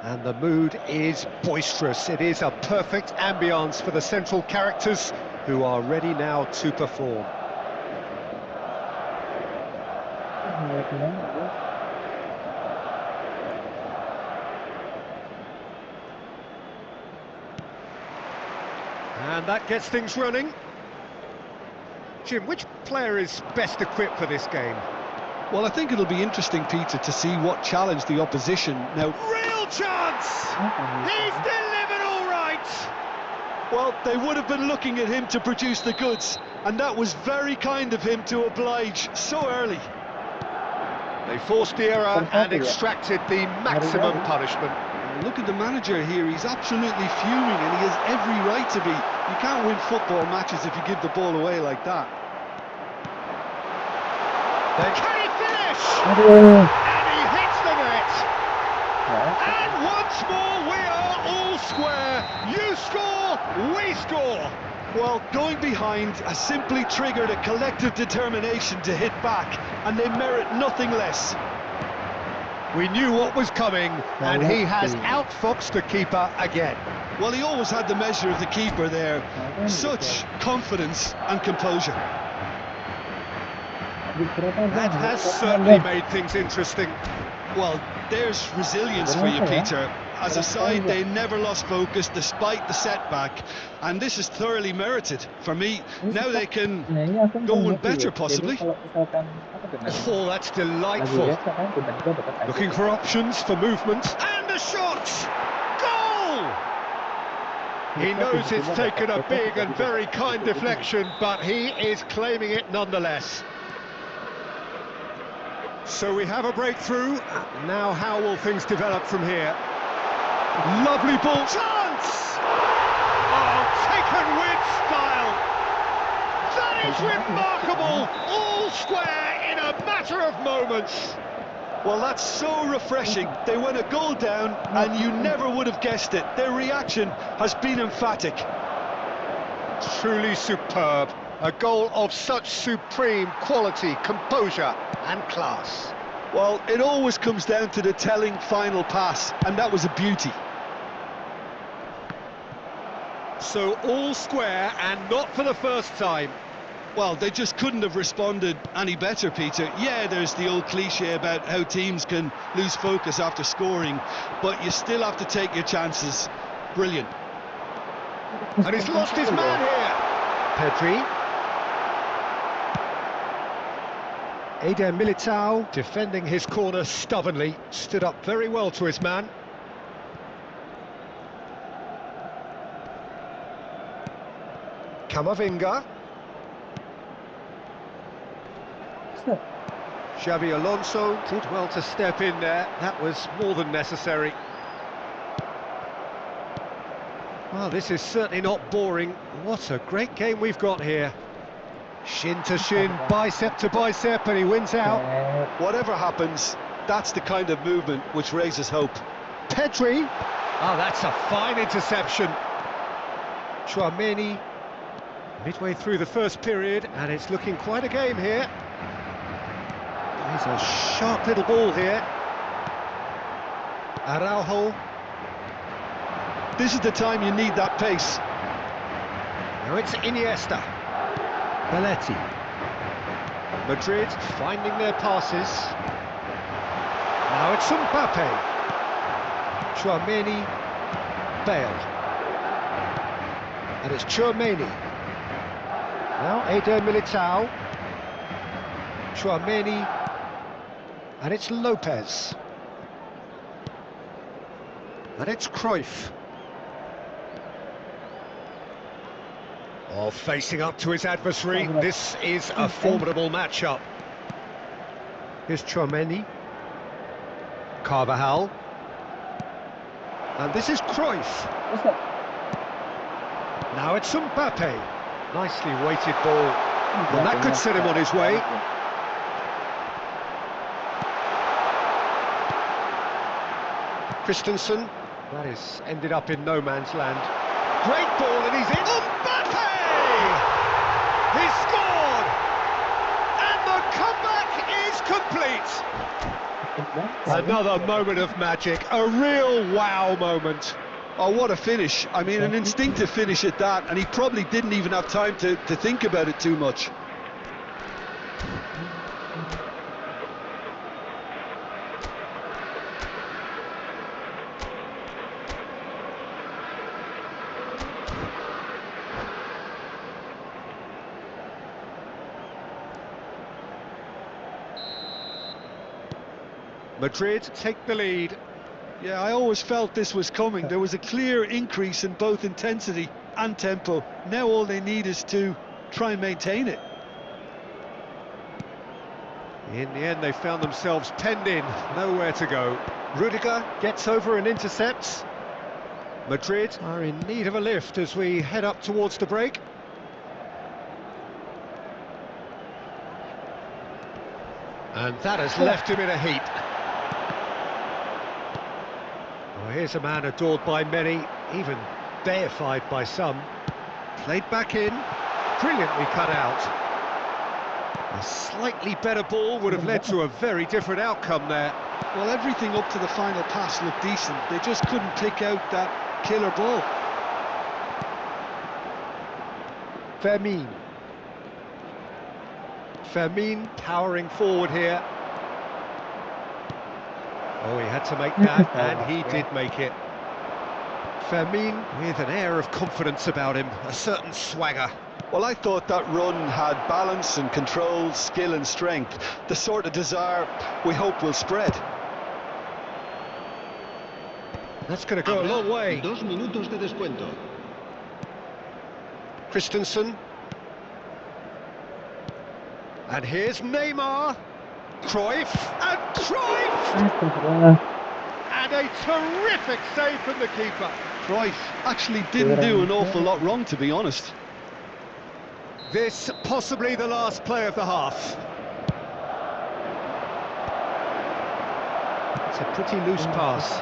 And the mood is boisterous. It is a perfect ambience for the central characters who are ready now to perform. And that gets things running. Jim, which player is best equipped for this game? Well, I think it'll be interesting, Peter, to see what challenge the opposition. Now, real chance! He's delivered all right! Well, they would have been looking at him to produce the goods, and that was very kind of him to oblige so early. They forced the error and extracted the maximum punishment. Look at the manager here, he's absolutely fuming, and he has every right to be. You can't win football matches if you give the ball away like that. Can he finish? Aduh. And he hits the net. And once more we are all square. You score, we score. Well, going behind has simply triggered a collective determination to hit back, and they merit nothing less. We knew what was coming, and he has outfoxed the keeper again. Well, he always had the measure of the keeper there. Such confidence and composure. That has certainly made things interesting. Well, there's resilience for you, Peter. As a side, they never lost focus despite the setback, and this is thoroughly merited. For me, now they can go one better, possibly. Oh, that's delightful. Looking for options for movement. And a shot! Goal! He knows it's taken a big and very kind deflection, but he is claiming it nonetheless. So we have a breakthrough. Now how will things develop from here? Lovely ball. Chance! Oh, taken with style. That is remarkable. All square in a matter of moments. Well, that's so refreshing. They went a goal down and you never would have guessed it. Their reaction has been emphatic. Truly superb. A goal of such supreme quality, composure and class. Well, it always comes down to the telling final pass, and that was a beauty. So all square, and not for the first time. Well, they just couldn't have responded any better, Peter. Yeah, there's the old cliche about how teams can lose focus after scoring, but you still have to take your chances. Brilliant. And he's lost his man here. Pedri. Eder Militao, defending his corner stubbornly, stood up very well to his man. Camavinga. Xabi Alonso did well to step in there. That was more than necessary. Well, this is certainly not boring. What a great game we've got here. Shin to shin, bicep to bicep, and he wins out. Whatever happens, that's the kind of movement which raises hope. Pedri. Oh, that's a fine interception. Tchouaméni, midway through the first period, and it's looking quite a game here. There's a sharp little ball here. Araujo. This is the time you need that pace. Now it's Iniesta. Belletti. Madrid finding their passes. Now it's Mbappe. Tchouaméni. Bale. And it's Tchouaméni. Now Eder Militao. Tchouaméni. And it's Lopez. And it's Cruyff. Oh, facing up to his adversary. This is a formidable matchup. Here's Tchouaméni. Carvajal. And this is Cruyff. Now it's Mbappe. Nicely weighted ball. Well, that could set him on his way. Christensen. That is ended up in no man's land. Great ball, and he's in. Mbappe! He scored! And the comeback is complete! Another moment of magic, a real wow moment. Oh, what a finish. I mean, an instinctive finish at that, and he probably didn't even have time to think about it too much. Madrid take the lead. Yeah, I always felt this was coming. There was a clear increase in both intensity and tempo. Now all they need is to try and maintain it. In the end, they found themselves penned in, nowhere to go. Rudiger gets over and intercepts. Madrid are in need of a lift as we head up towards the break. And that has left him in a heap. Well, here's a man adored by many, even deified by some. Played back in, brilliantly cut out. A slightly better ball would have led to a very different outcome there. Well, everything up to the final pass looked decent. They just couldn't pick out that killer ball. Fermin powering forward here. Oh, he had to make that, and he did make it. Fermin with an air of confidence about him, a certain swagger. Well, I thought that run had balance and control, skill and strength, the sort of desire we hope will spread. That's going to go a long way. 2 minutos de descuento. Christensen. And here's Neymar. Cruyff, and Cruyff! And a terrific save from the keeper. Cruyff actually didn't do an awful lot wrong, to be honest. This possibly the last play of the half. It's a pretty loose pass.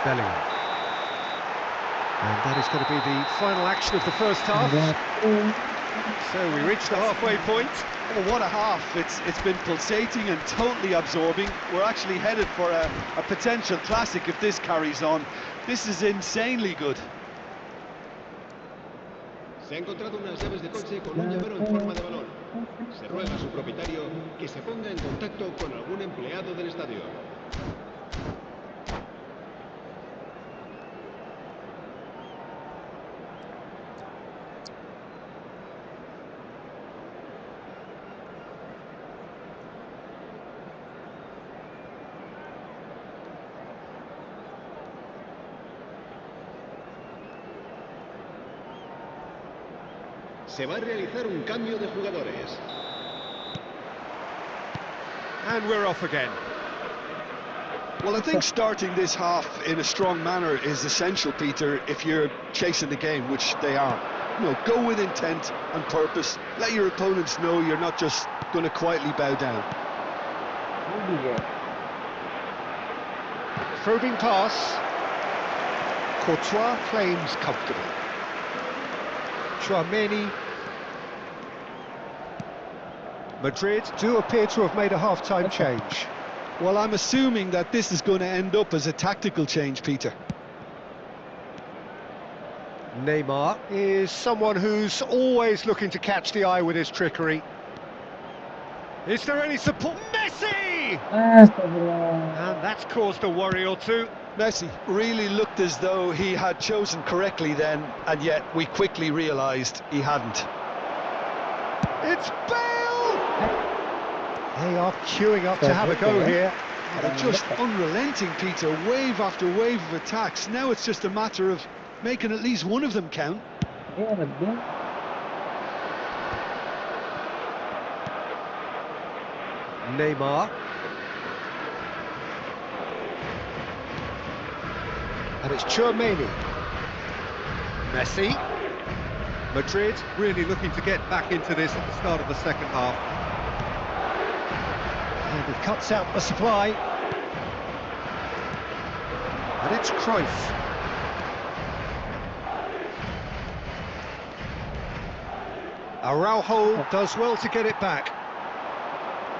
Bellingham. And that is going to be the final action of the first half. So we reach the halfway point. Oh, what a half. It's been pulsating and totally absorbing. We're actually headed for a potential classic if this carries on. This is insanely good. Se ha encontrado unas llaves de coche con un llavero en forma de balón. Se ruega a su propietario que se ponga en contacto con algún empleado del estadio. Se va a realizar un cambio de jugadores. And we're off again. Well, I think starting this half in a strong manner is essential, Peter, if you're chasing the game, which they are. You know, go with intent and purpose. Let your opponents know you're not just going to quietly bow down. Probing pass. Courtois claims comfortably. Chouameni. Madrid do appear to have made a half-time change. Well, I'm assuming that this is going to end up as a tactical change, Peter. Neymar is someone who's always looking to catch the eye with his trickery. Is there any support? Messi! And that's caused a worry or two. Messi really looked as though he had chosen correctly then, and yet we quickly realised he hadn't. It's Bale! They are queuing up to have a go here. They're just unrelenting, Peter, wave after wave of attacks. Now it's just a matter of making at least one of them count. Neymar. And it's Chouameni. Messi. Madrid really looking to get back into this at the start of the second half. And it cuts out the supply. And it's Cruyff. Araujo does well to get it back.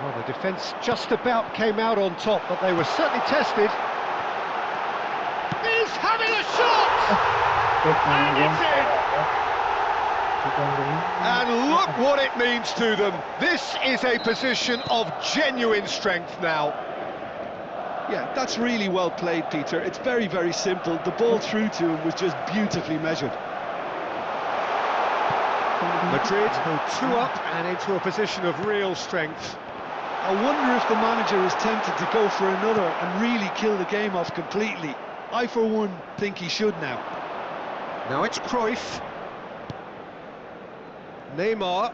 Well, the defence just about came out on top, but they were certainly tested. He's having a shot! And it's in! And look what it means to them. This is a position of genuine strength now. Yeah, that's really well played, Peter. It's very, very simple. The ball through to him was just beautifully measured. Madrid go 2 up and into a position of real strength. I wonder if the manager is tempted to go for another and really kill the game off completely. I, for one, think he should now. Now it's Cruyff. Neymar.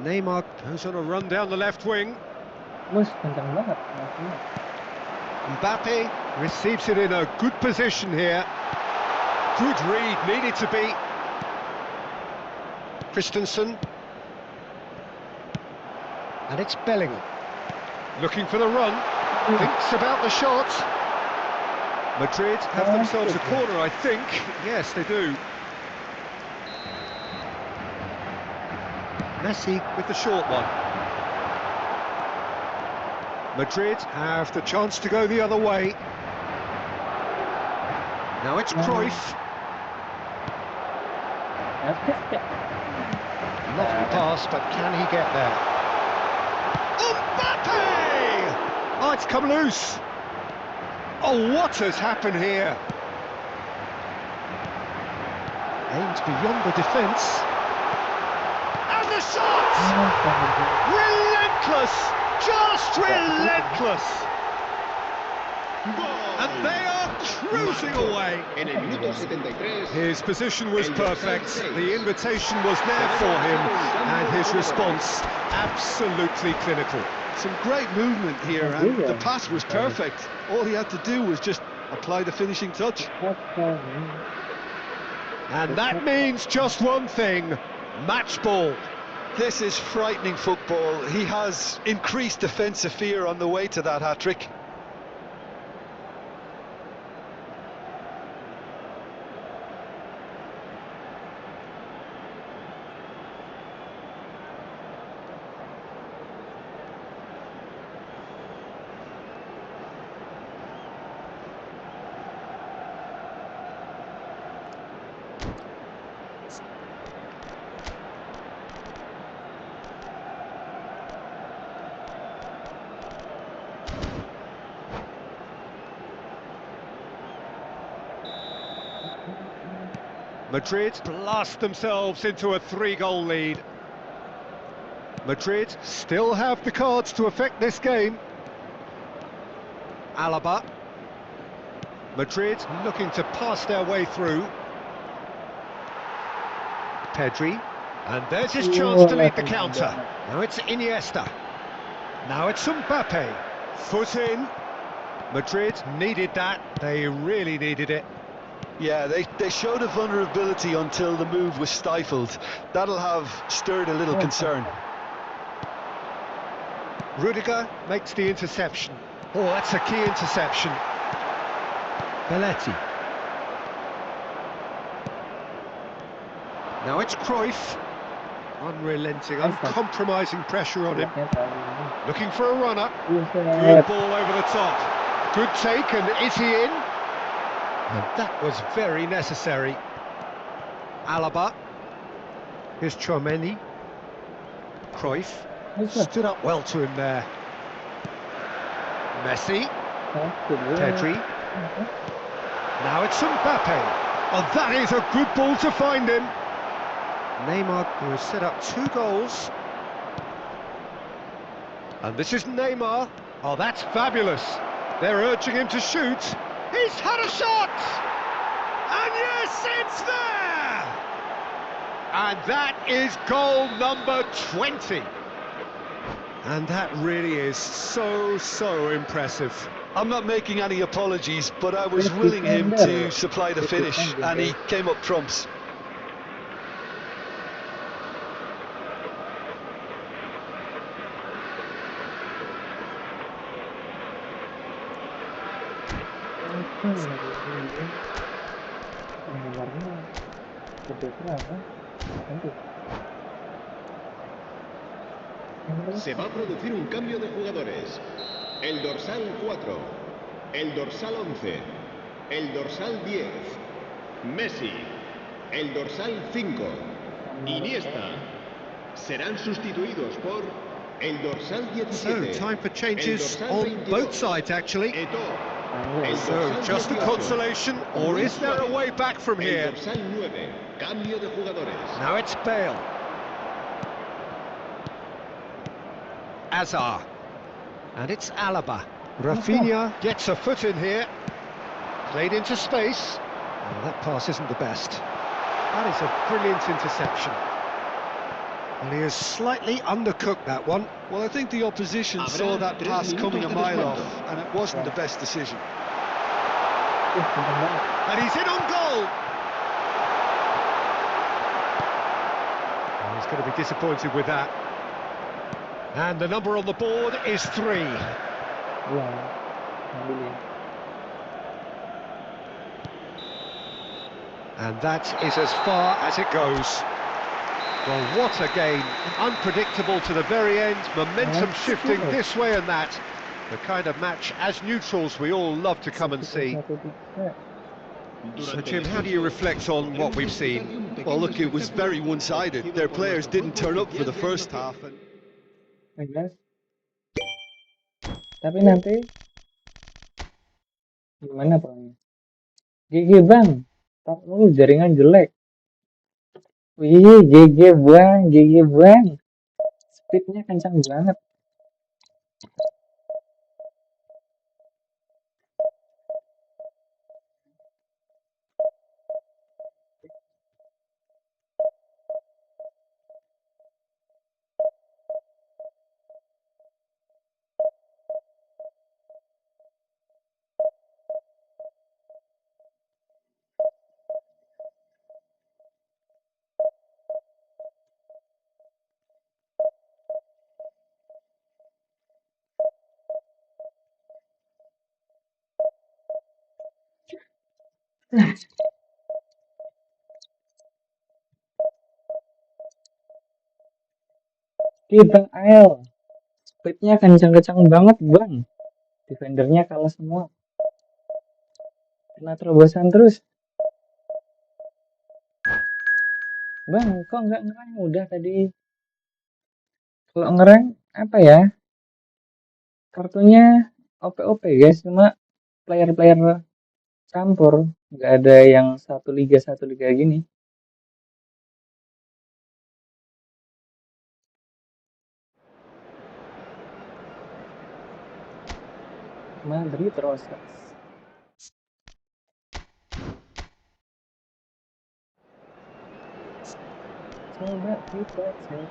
Neymar goes on a run down the left wing. Mbappe receives it in a good position here. Good read, needed to be. Christensen. And it's Bellingham. Looking for the run. Thinks about the shot. Madrid have themselves a corner, I think. Yes, they do. Messi with the short one. Madrid have the chance to go the other way. Now it's Cruyff. Lovely pass, but can he get there? Mbappe! Oh, it's come loose. Oh, what has happened here? Aimed beyond the defence. And the shot! Relentless! Just relentless! And they are cruising away. En el minuto 73. His position was perfect, the invitation was there for him, and his response absolutely clinical. Some great movement here, and the pass was perfect. All he had to do was just apply the finishing touch. And that means just one thing, match ball. This is frightening football. He has increased defensive fear on the way to that hat-trick. Madrid blast themselves into a 3-goal lead. Madrid still have the cards to affect this game. Alaba. Madrid looking to pass their way through. Pedri. And there's his chance to lead the counter. Now it's Iniesta. Now it's Mbappe. Foot in. Madrid needed that. They really needed it. Yeah, they showed a vulnerability until the move was stifled. That'll have stirred a little concern. Rudiger makes the interception. Oh, that's a key interception. Belletti. Now it's Cruyff. Unrelenting, uncompromising pressure on him. Looking for a runner. Good ball over the top. Good take, and is he in? And that was very necessary. Alaba. Here's Chouameni. Cruyff. Stood up well to him there. Messi. Pedri. Now it's Mbappe. Oh, that is a good ball to find him. Neymar, who has set up 2 goals. And this is Neymar. Oh, that's fabulous. They're urging him to shoot. He's had a shot! And yes, it's there! And that is goal number 20. And that really is so impressive. I'm not making any apologies, but I was willing him to supply the finish, and he came up trumps. Se va a producir un cambio de jugadores. El dorsal 4, el dorsal 11, el dorsal 10, Messi, el dorsal 5, Iniesta, serán sustituidos por el dorsal 17. So, time for changes on both sides, actually. Eto'o, So, just a consolation, or is there a way back from el here? dorsal 9, cambio de jugadores. Now it's Bale. Azar. And it's Alaba. Rafinha gets a foot in here. Played into space. Oh, that pass isn't the best. That is a brilliant interception. And he has slightly undercooked that one. Well, I think the opposition saw that pass coming a mile off, and it wasn't the best decision. And he's in on goal. Oh, he's going to be disappointed with that. And the number on the board is 3. And that is as far as it goes. Well, what a game. Unpredictable to the very end. Momentum shifting this way and that. The kind of match, as neutrals, we all love to come and see. So, Jim, how do you reflect on what we've seen? Well, look, it was very one-sided. Their players didn't turn up for the first half. And 11. Tapi nanti gimana pokoknya? GG bang, tak lu jaringan jelek. Wih, GG bang. Speednya kencang banget. Ih bang Ael, speednya kencang-kencang banget bang. Defendernya kalah semua. Kena terobosan terus. Bang, kok nggak ngerang udah tadi? Kalau ngerang apa ya? Kartunya OP-OP guys, cuma player-player campur, nggak ada yang satu liga gini. Madrid Rosas. Coba kita cek.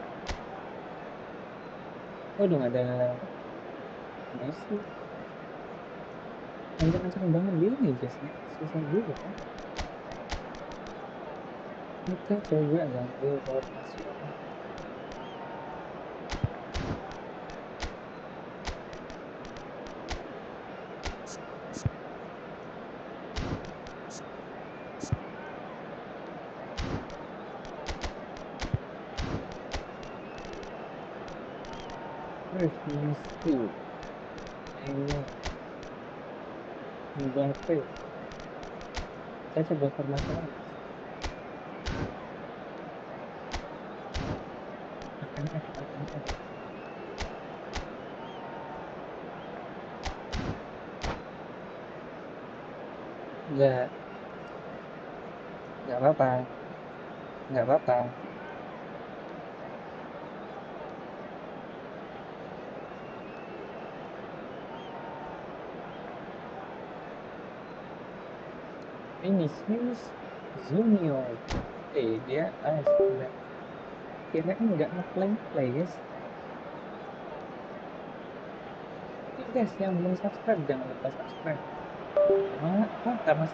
Waduh, nggak ada Messi. Kencang-kencang banget gini guysnya. Susah juga kan. Kita coba ganti formation. Messi, Neymar, Mbappe. Saya coba formasi lain. Akan F. Nggak, nggak apa-apa, nggak apa-apa. Vinicius Junior. Dia AS. Kirain nggak ngeplay guys. Yuk guys, yang belum subscribe jangan lupa subscribe. Karena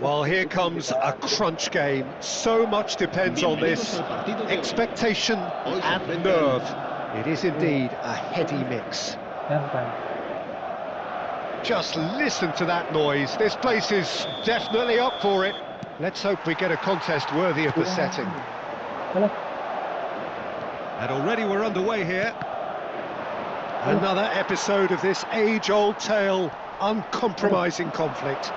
Well, subscribe here itu comes bisa a crunch game. So much depends on this. Expectation and nerve. It is indeed a heady mix. gampang. Just listen to that noise. This place is definitely up for it. Let's hope we get a contest worthy of the setting. Alah, And already we're underway here. Another episode of this age-old tale, uncompromising conflict.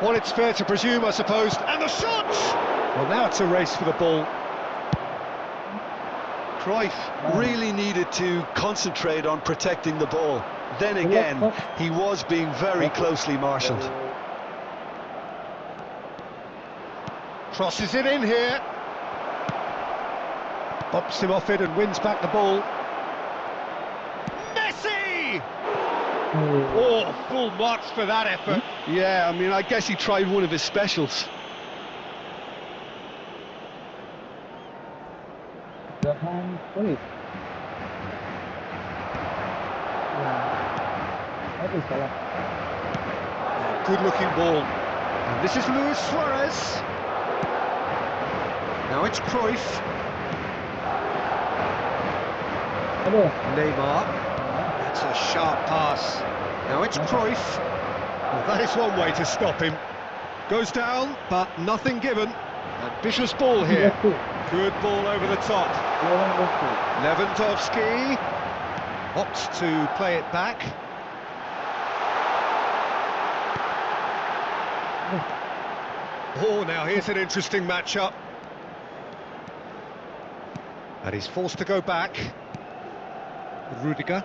Well, it's fair to presume, I suppose. And the shot! Well, now it's a race for the ball. Cruyff really needed to concentrate on protecting the ball. Then again, he was being very closely marshalled. Crosses it in here. Bops him off it and wins back the ball. Messi! Oh, full marks for that effort. Yeah, I mean, I guess he tried one of his specials. Johan Cruyff. Aduh, salah. Good-looking ball. And this is Luis Suarez. Now it's Cruyff. Aduh, Neymar. That's a sharp pass. Now it's Cruyff. Well, that is one way to stop him. Goes down, but nothing given. Ambitious ball here. Good ball over the top. Lewandowski opts to play it back. Oh, now here's an interesting matchup. And he's forced to go back. Rudiger.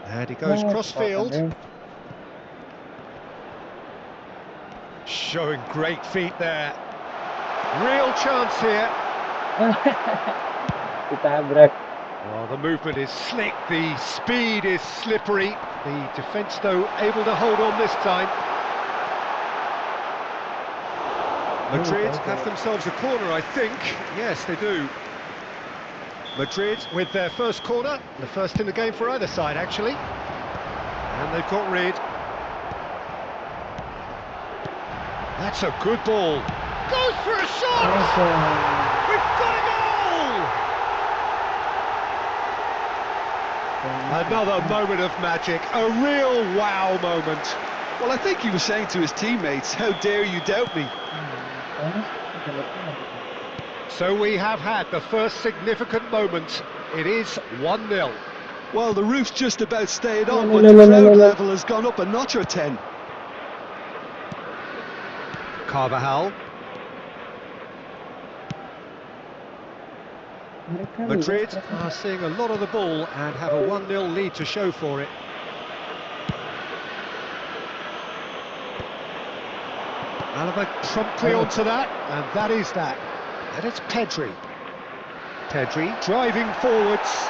And he goes cross-field. Showing great feet there. Real chance here. Ditabrak. Well, the movement is slick, the speed is slippery. The defence, though, able to hold on this time. Madrid have themselves a corner, I think. Yes, they do. Madrid with their first corner, the first in the game for either side, actually. And they've got rid. That's a good ball. Goes for a shot! We've got a goal! Another moment of magic, a real wow moment. Well, I think he was saying to his teammates, how dare you doubt me? So we have had the first significant moment. It is 1-0. Well, the roof's just about stayed on, but the crowd level has gone up a notch or 10. Carvajal. Madrid are seeing a lot of the ball and have a 1-0 lead to show for it. Alaba promptly onto that, and that is that. And it's Pedri. Pedri driving forwards.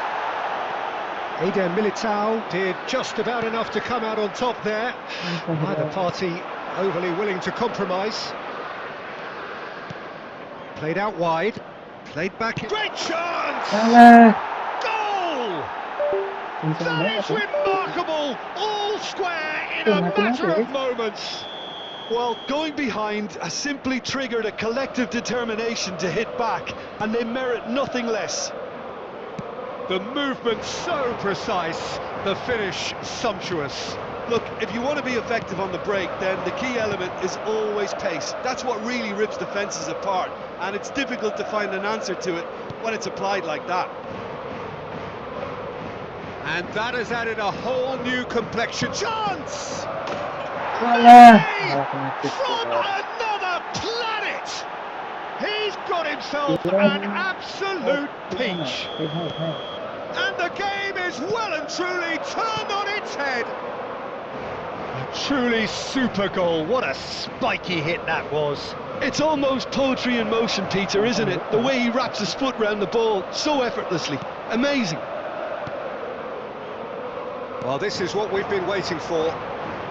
Eder Militao did just about enough to come out on top there. Neither party overly willing to compromise. Played out wide. Played back. Great chance! Goal! That is remarkable! All square in a matter of moments. Well, going behind has simply triggered a collective determination to hit back, and they merit nothing less. The movement so precise, the finish sumptuous. Look, if you want to be effective on the break, then the key element is always pace. That's what really rips defences apart, and it's difficult to find an answer to it when it's applied like that. And that has added a whole new complexion. Chance! From another planet! He's got himself an absolute peach. And the game is well and truly turned on its head. A truly super goal. What a spiky hit that was. It's almost poetry in motion, Peter, isn't it? The way he wraps his foot round the ball so effortlessly. Amazing. Well, this is what we've been waiting for.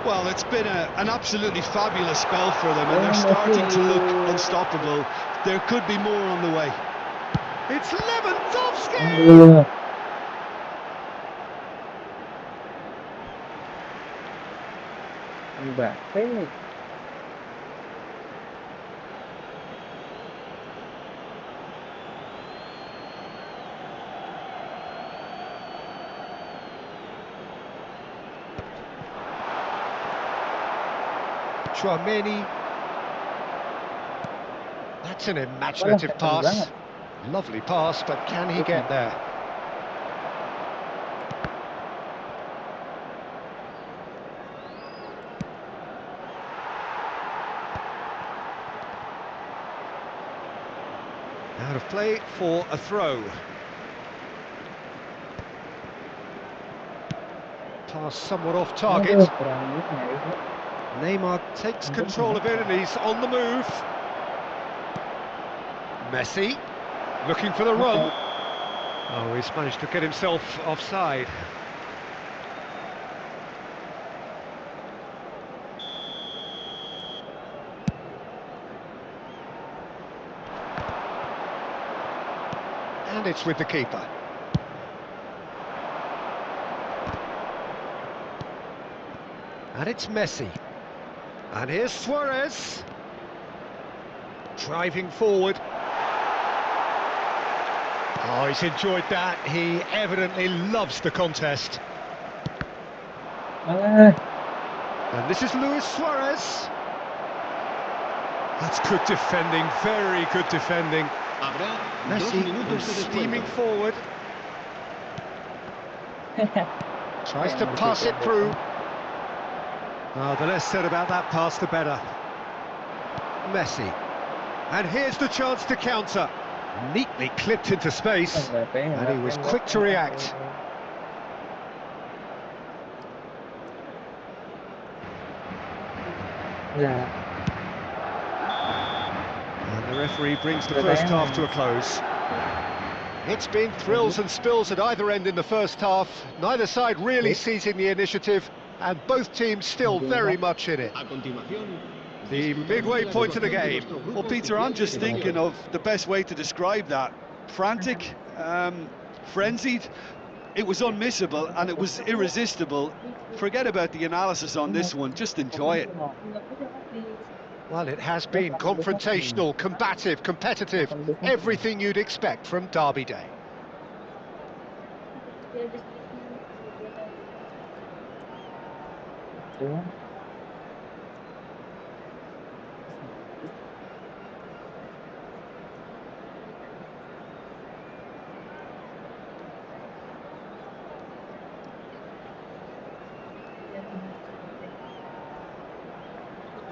Well, it's been an absolutely fabulous spell for them, and they're starting to look unstoppable. There could be more on the way. It's Lewandowski! Mbappe. Chouameni. That's an imaginative pass. Lovely pass, but can he get there? Out of play for a throw. Pass somewhat off target. Neymar takes control of it and he's on the move. Messi looking for the run. Oh, he's managed to get himself offside. And it's with the keeper. And it's Messi. And here's Suarez. Driving forward. Oh, he's enjoyed that. He evidently loves the contest. And this is Luis Suarez. That's good defending, very good defending. Messi is steaming forward. Tries to pass it through. Oh, the less said about that pass, the better. Messi. And here's the chance to counter. Neatly clipped into space, and he was quick to react. Yeah. And the referee brings the first half to a close. It's been thrills and spills at either end in the first half. Neither side really seizing the initiative, and both teams still very much in it. The midway point of the game. Well, Peter, I'm just thinking of the best way to describe that. Frantic, frenzied. It was unmissable and it was irresistible. Forget about the analysis on this one, just enjoy it. Well, it has been confrontational, combative, competitive, everything you'd expect from Derby Day.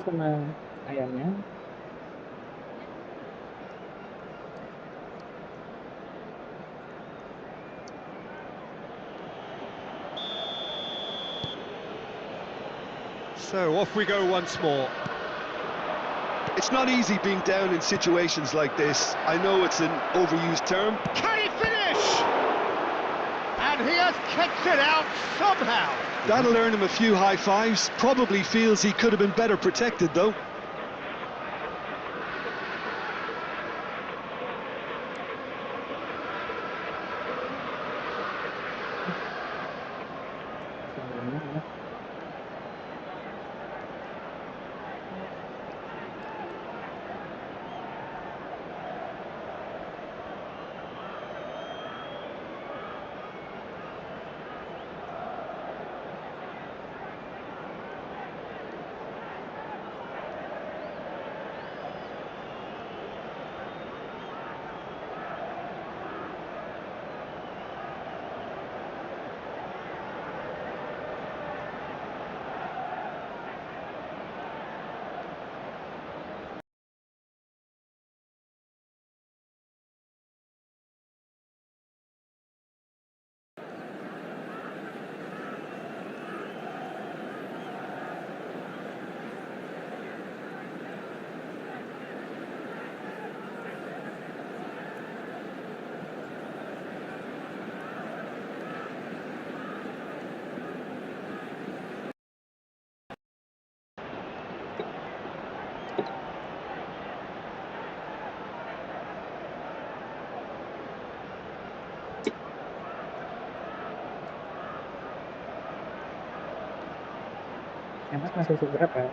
Sama ayamnya. So off we go once more. It's not easy being down in situations like this. I know it's an overused term. Can he finish? And he has kicked it out somehow. That'll earn him a few high fives. Probably feels he could have been better protected though. Enak masih seberapa?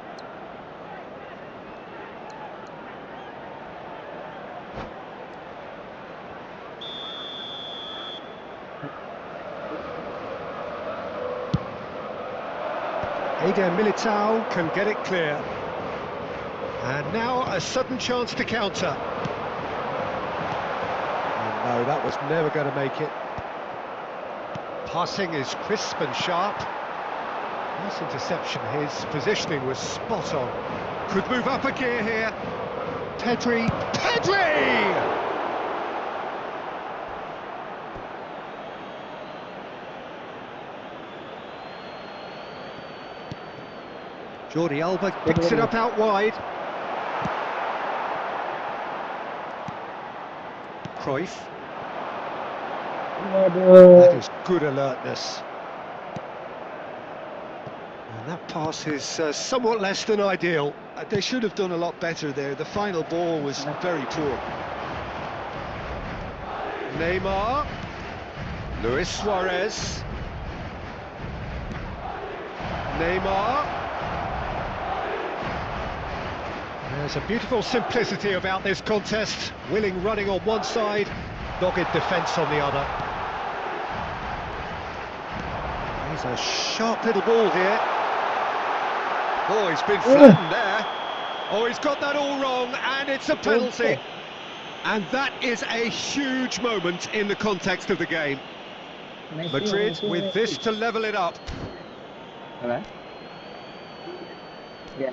Eder Militao can get it clear. And now a sudden chance to counter. Oh no, that was never going to make it. Passing is crisp and sharp. Nice interception, his positioning was spot on. Could move up a gear here. Pedri! Jordi Alba picks it up out wide. Cruyff. That is good alertness. And that pass is somewhat less than ideal. They should have done a lot better there. The final ball was very poor. Neymar. Luis Suarez. Neymar. There's a beautiful simplicity about this contest. Willing running on one side, dogged defence on the other. He's a sharp little ball here. Oh, he's been flattened there. Oh, he's got that all wrong, and it's a penalty. And that is a huge moment in the context of the game. Madrid with this to level it up. Apa? Ya.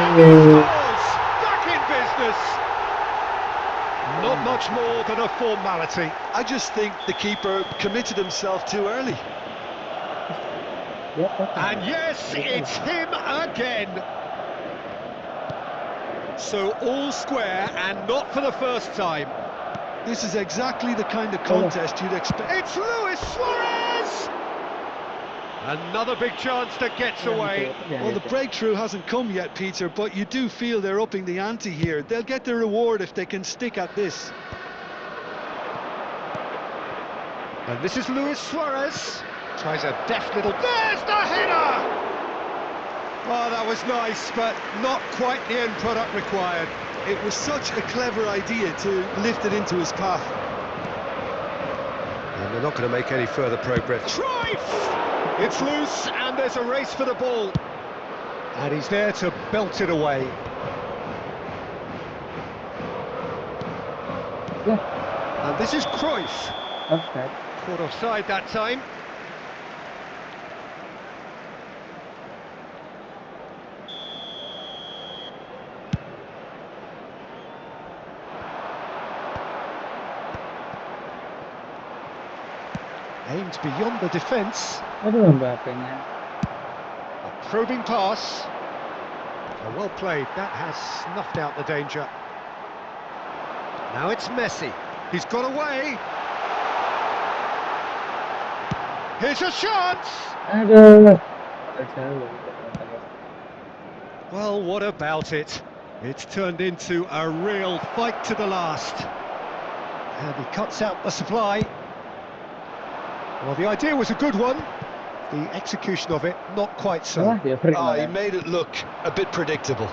scores! Back in business! Not much more than a formality. I just think the keeper committed himself too early. And yes, it's him again. So all square, and not for the first time. This is exactly the kind of contest you'd expect. It's Luis Suarez! Another big chance that gets away. Well, the breakthrough hasn't come yet, Peter, but you do feel they're upping the ante here. They'll get their reward if they can stick at this. And this is Luis Suarez. Tries a deft little... There's the header! Oh, that was nice, but not quite the end product required. It was such a clever idea to lift it into his path. And they're not going to make any further progress. Cruyff! It's loose, and there's a race for the ball. And he's there to belt it away. And this is Cruyff. Offside. Caught offside that time. Aimed beyond the defence. Aduh, Mbappe-nya. A probing pass. Oh, well played. That has snuffed out the danger. Now it's Messi. He's got away. Here's a chance. Aduh. Well, what about it? It's turned into a real fight to the last. And he cuts out the supply. Well, the idea was a good one. The execution of it, not quite so. He made it look a bit predictable.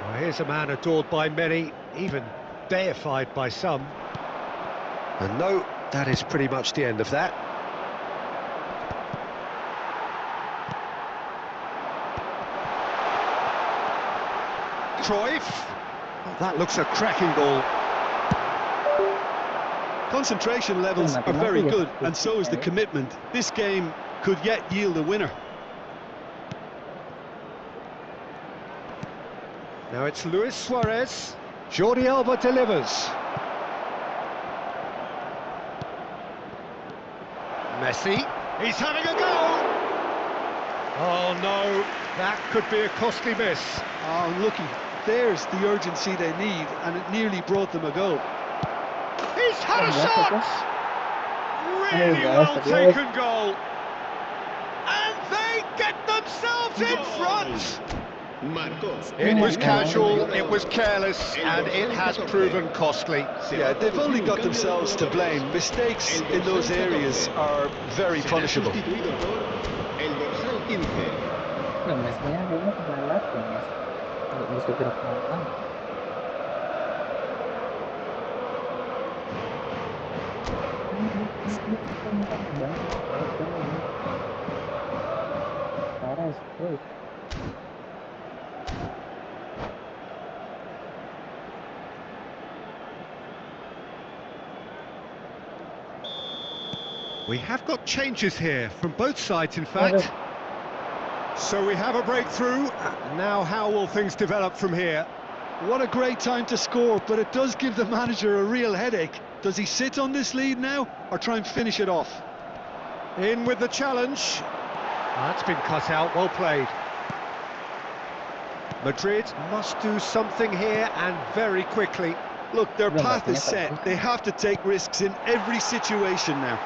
Well, here's a man adored by many, even deified by some. And no, that is pretty much the end of that. Cruyff. Oh, that looks a cracking ball. Concentration levels are very good, and so is the commitment. This game could yet yield a winner. Now it's Luis Suarez. Jordi Alba delivers. Messi. He's having a go. Oh no, that could be a costly miss. Oh, looky, there's the urgency they need, and it nearly brought them a goal. He's had a shot! Really well taken goal. And they get themselves in front! It was casual, it was careless, and it has proven costly. Yeah, they've only got themselves to blame. Mistakes in those areas are very punishable. Messi-nya kayaknya kebalat ya, Mas. Nggak bisa gerak pelan-pelan. We have got changes here from both sides, in fact. So we have a breakthrough. Now how will things develop from here? What a great time to score, but it does give the manager a real headache. Does he sit on this lead now, or try and finish it off? In with the challenge. That's been cut out, well played. Madrid must do something here, and very quickly. Look, their path is set. They have to take risks in every situation now.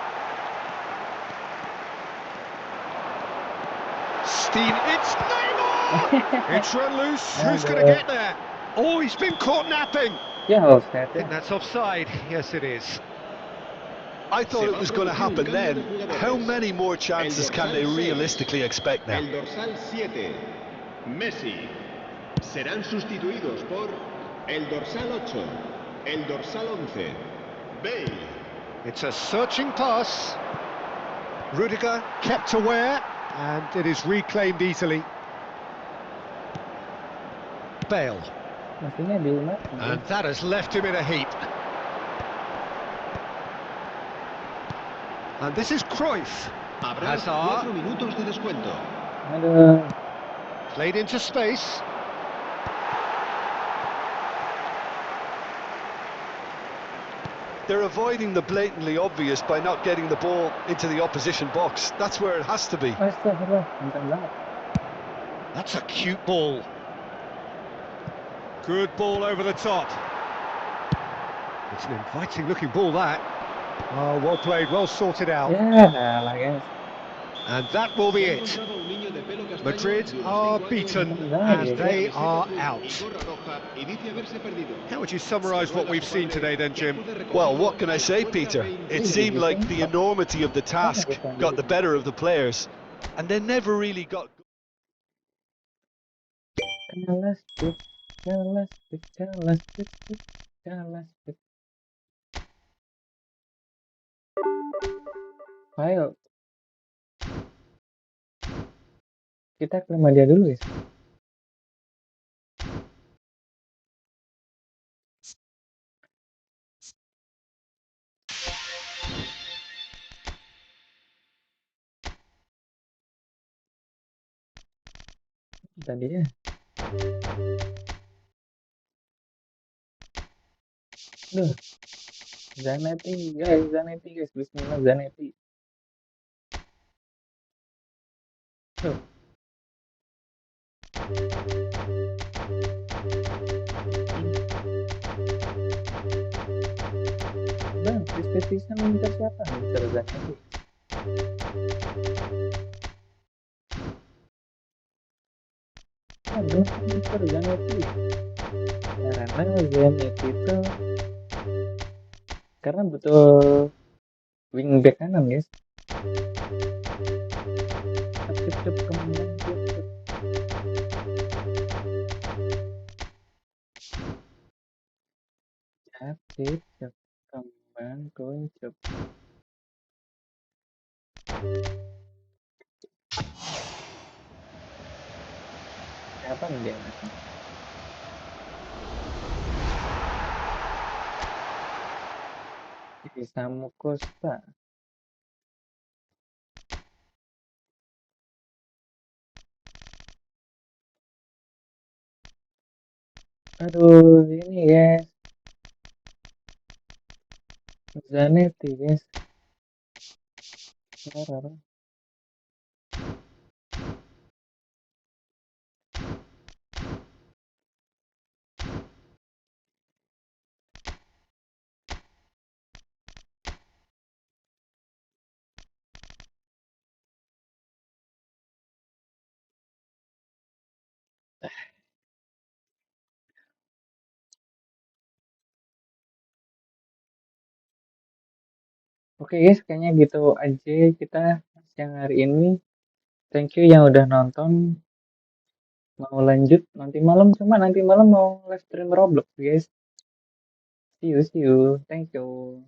It's Neymar! It's run loose. Who's going to get there? Oh, he's been caught napping. Yeah, offside. I think that's offside. Yes, it is. I thought it was going to happen then. How many more chances can they realistically expect now? El dorsal 7, Messi. Serán sustituidos por el dorsal 8, el dorsal 11, Bale. It's a searching pass. Rudiger kept aware, and it is reclaimed easily. Bale. And that has left him in a heap. And this is Cruyff. Habrá Hazard. 4 minutos de descuento. Aduh. Played into space. They're avoiding the blatantly obvious by not getting the ball into the opposition box. That's where it has to be. Astagfirullah, kencang banget. That's a cute ball. Good ball over the top. It's an inviting looking ball, that. Oh, well played, well sorted out. Ya lah guys. And that will be it. Madrid are beaten and they are out. How would you summarise what we've seen today then, Jim? Well, what can I say, Peter? It seemed like the enormity of the task got the better of the players, and they never really got... Elastic, elastic, elastic, elastic. Ayo. Kita ke rumah dia dulu ya. Tadi ya. Duh. Zanetti guys. Bismillah Zanetti. Tuh. Bang, bisa minta siapa? Minta Zanetti. Ya, benar minta Zanetti. Karena Zanetti itu karena butuh wingback kanan guys. Cep kembang cep. Cep kembang cep. Siapa nih dia? Samu Costa. Aduh, ini guys. Zanetti guys. Error. Oke guys, kayaknya gitu aja kita siang hari ini. Thank you yang udah nonton. Mau lanjut nanti malam mau live stream Roblox guys. See you. Thank you.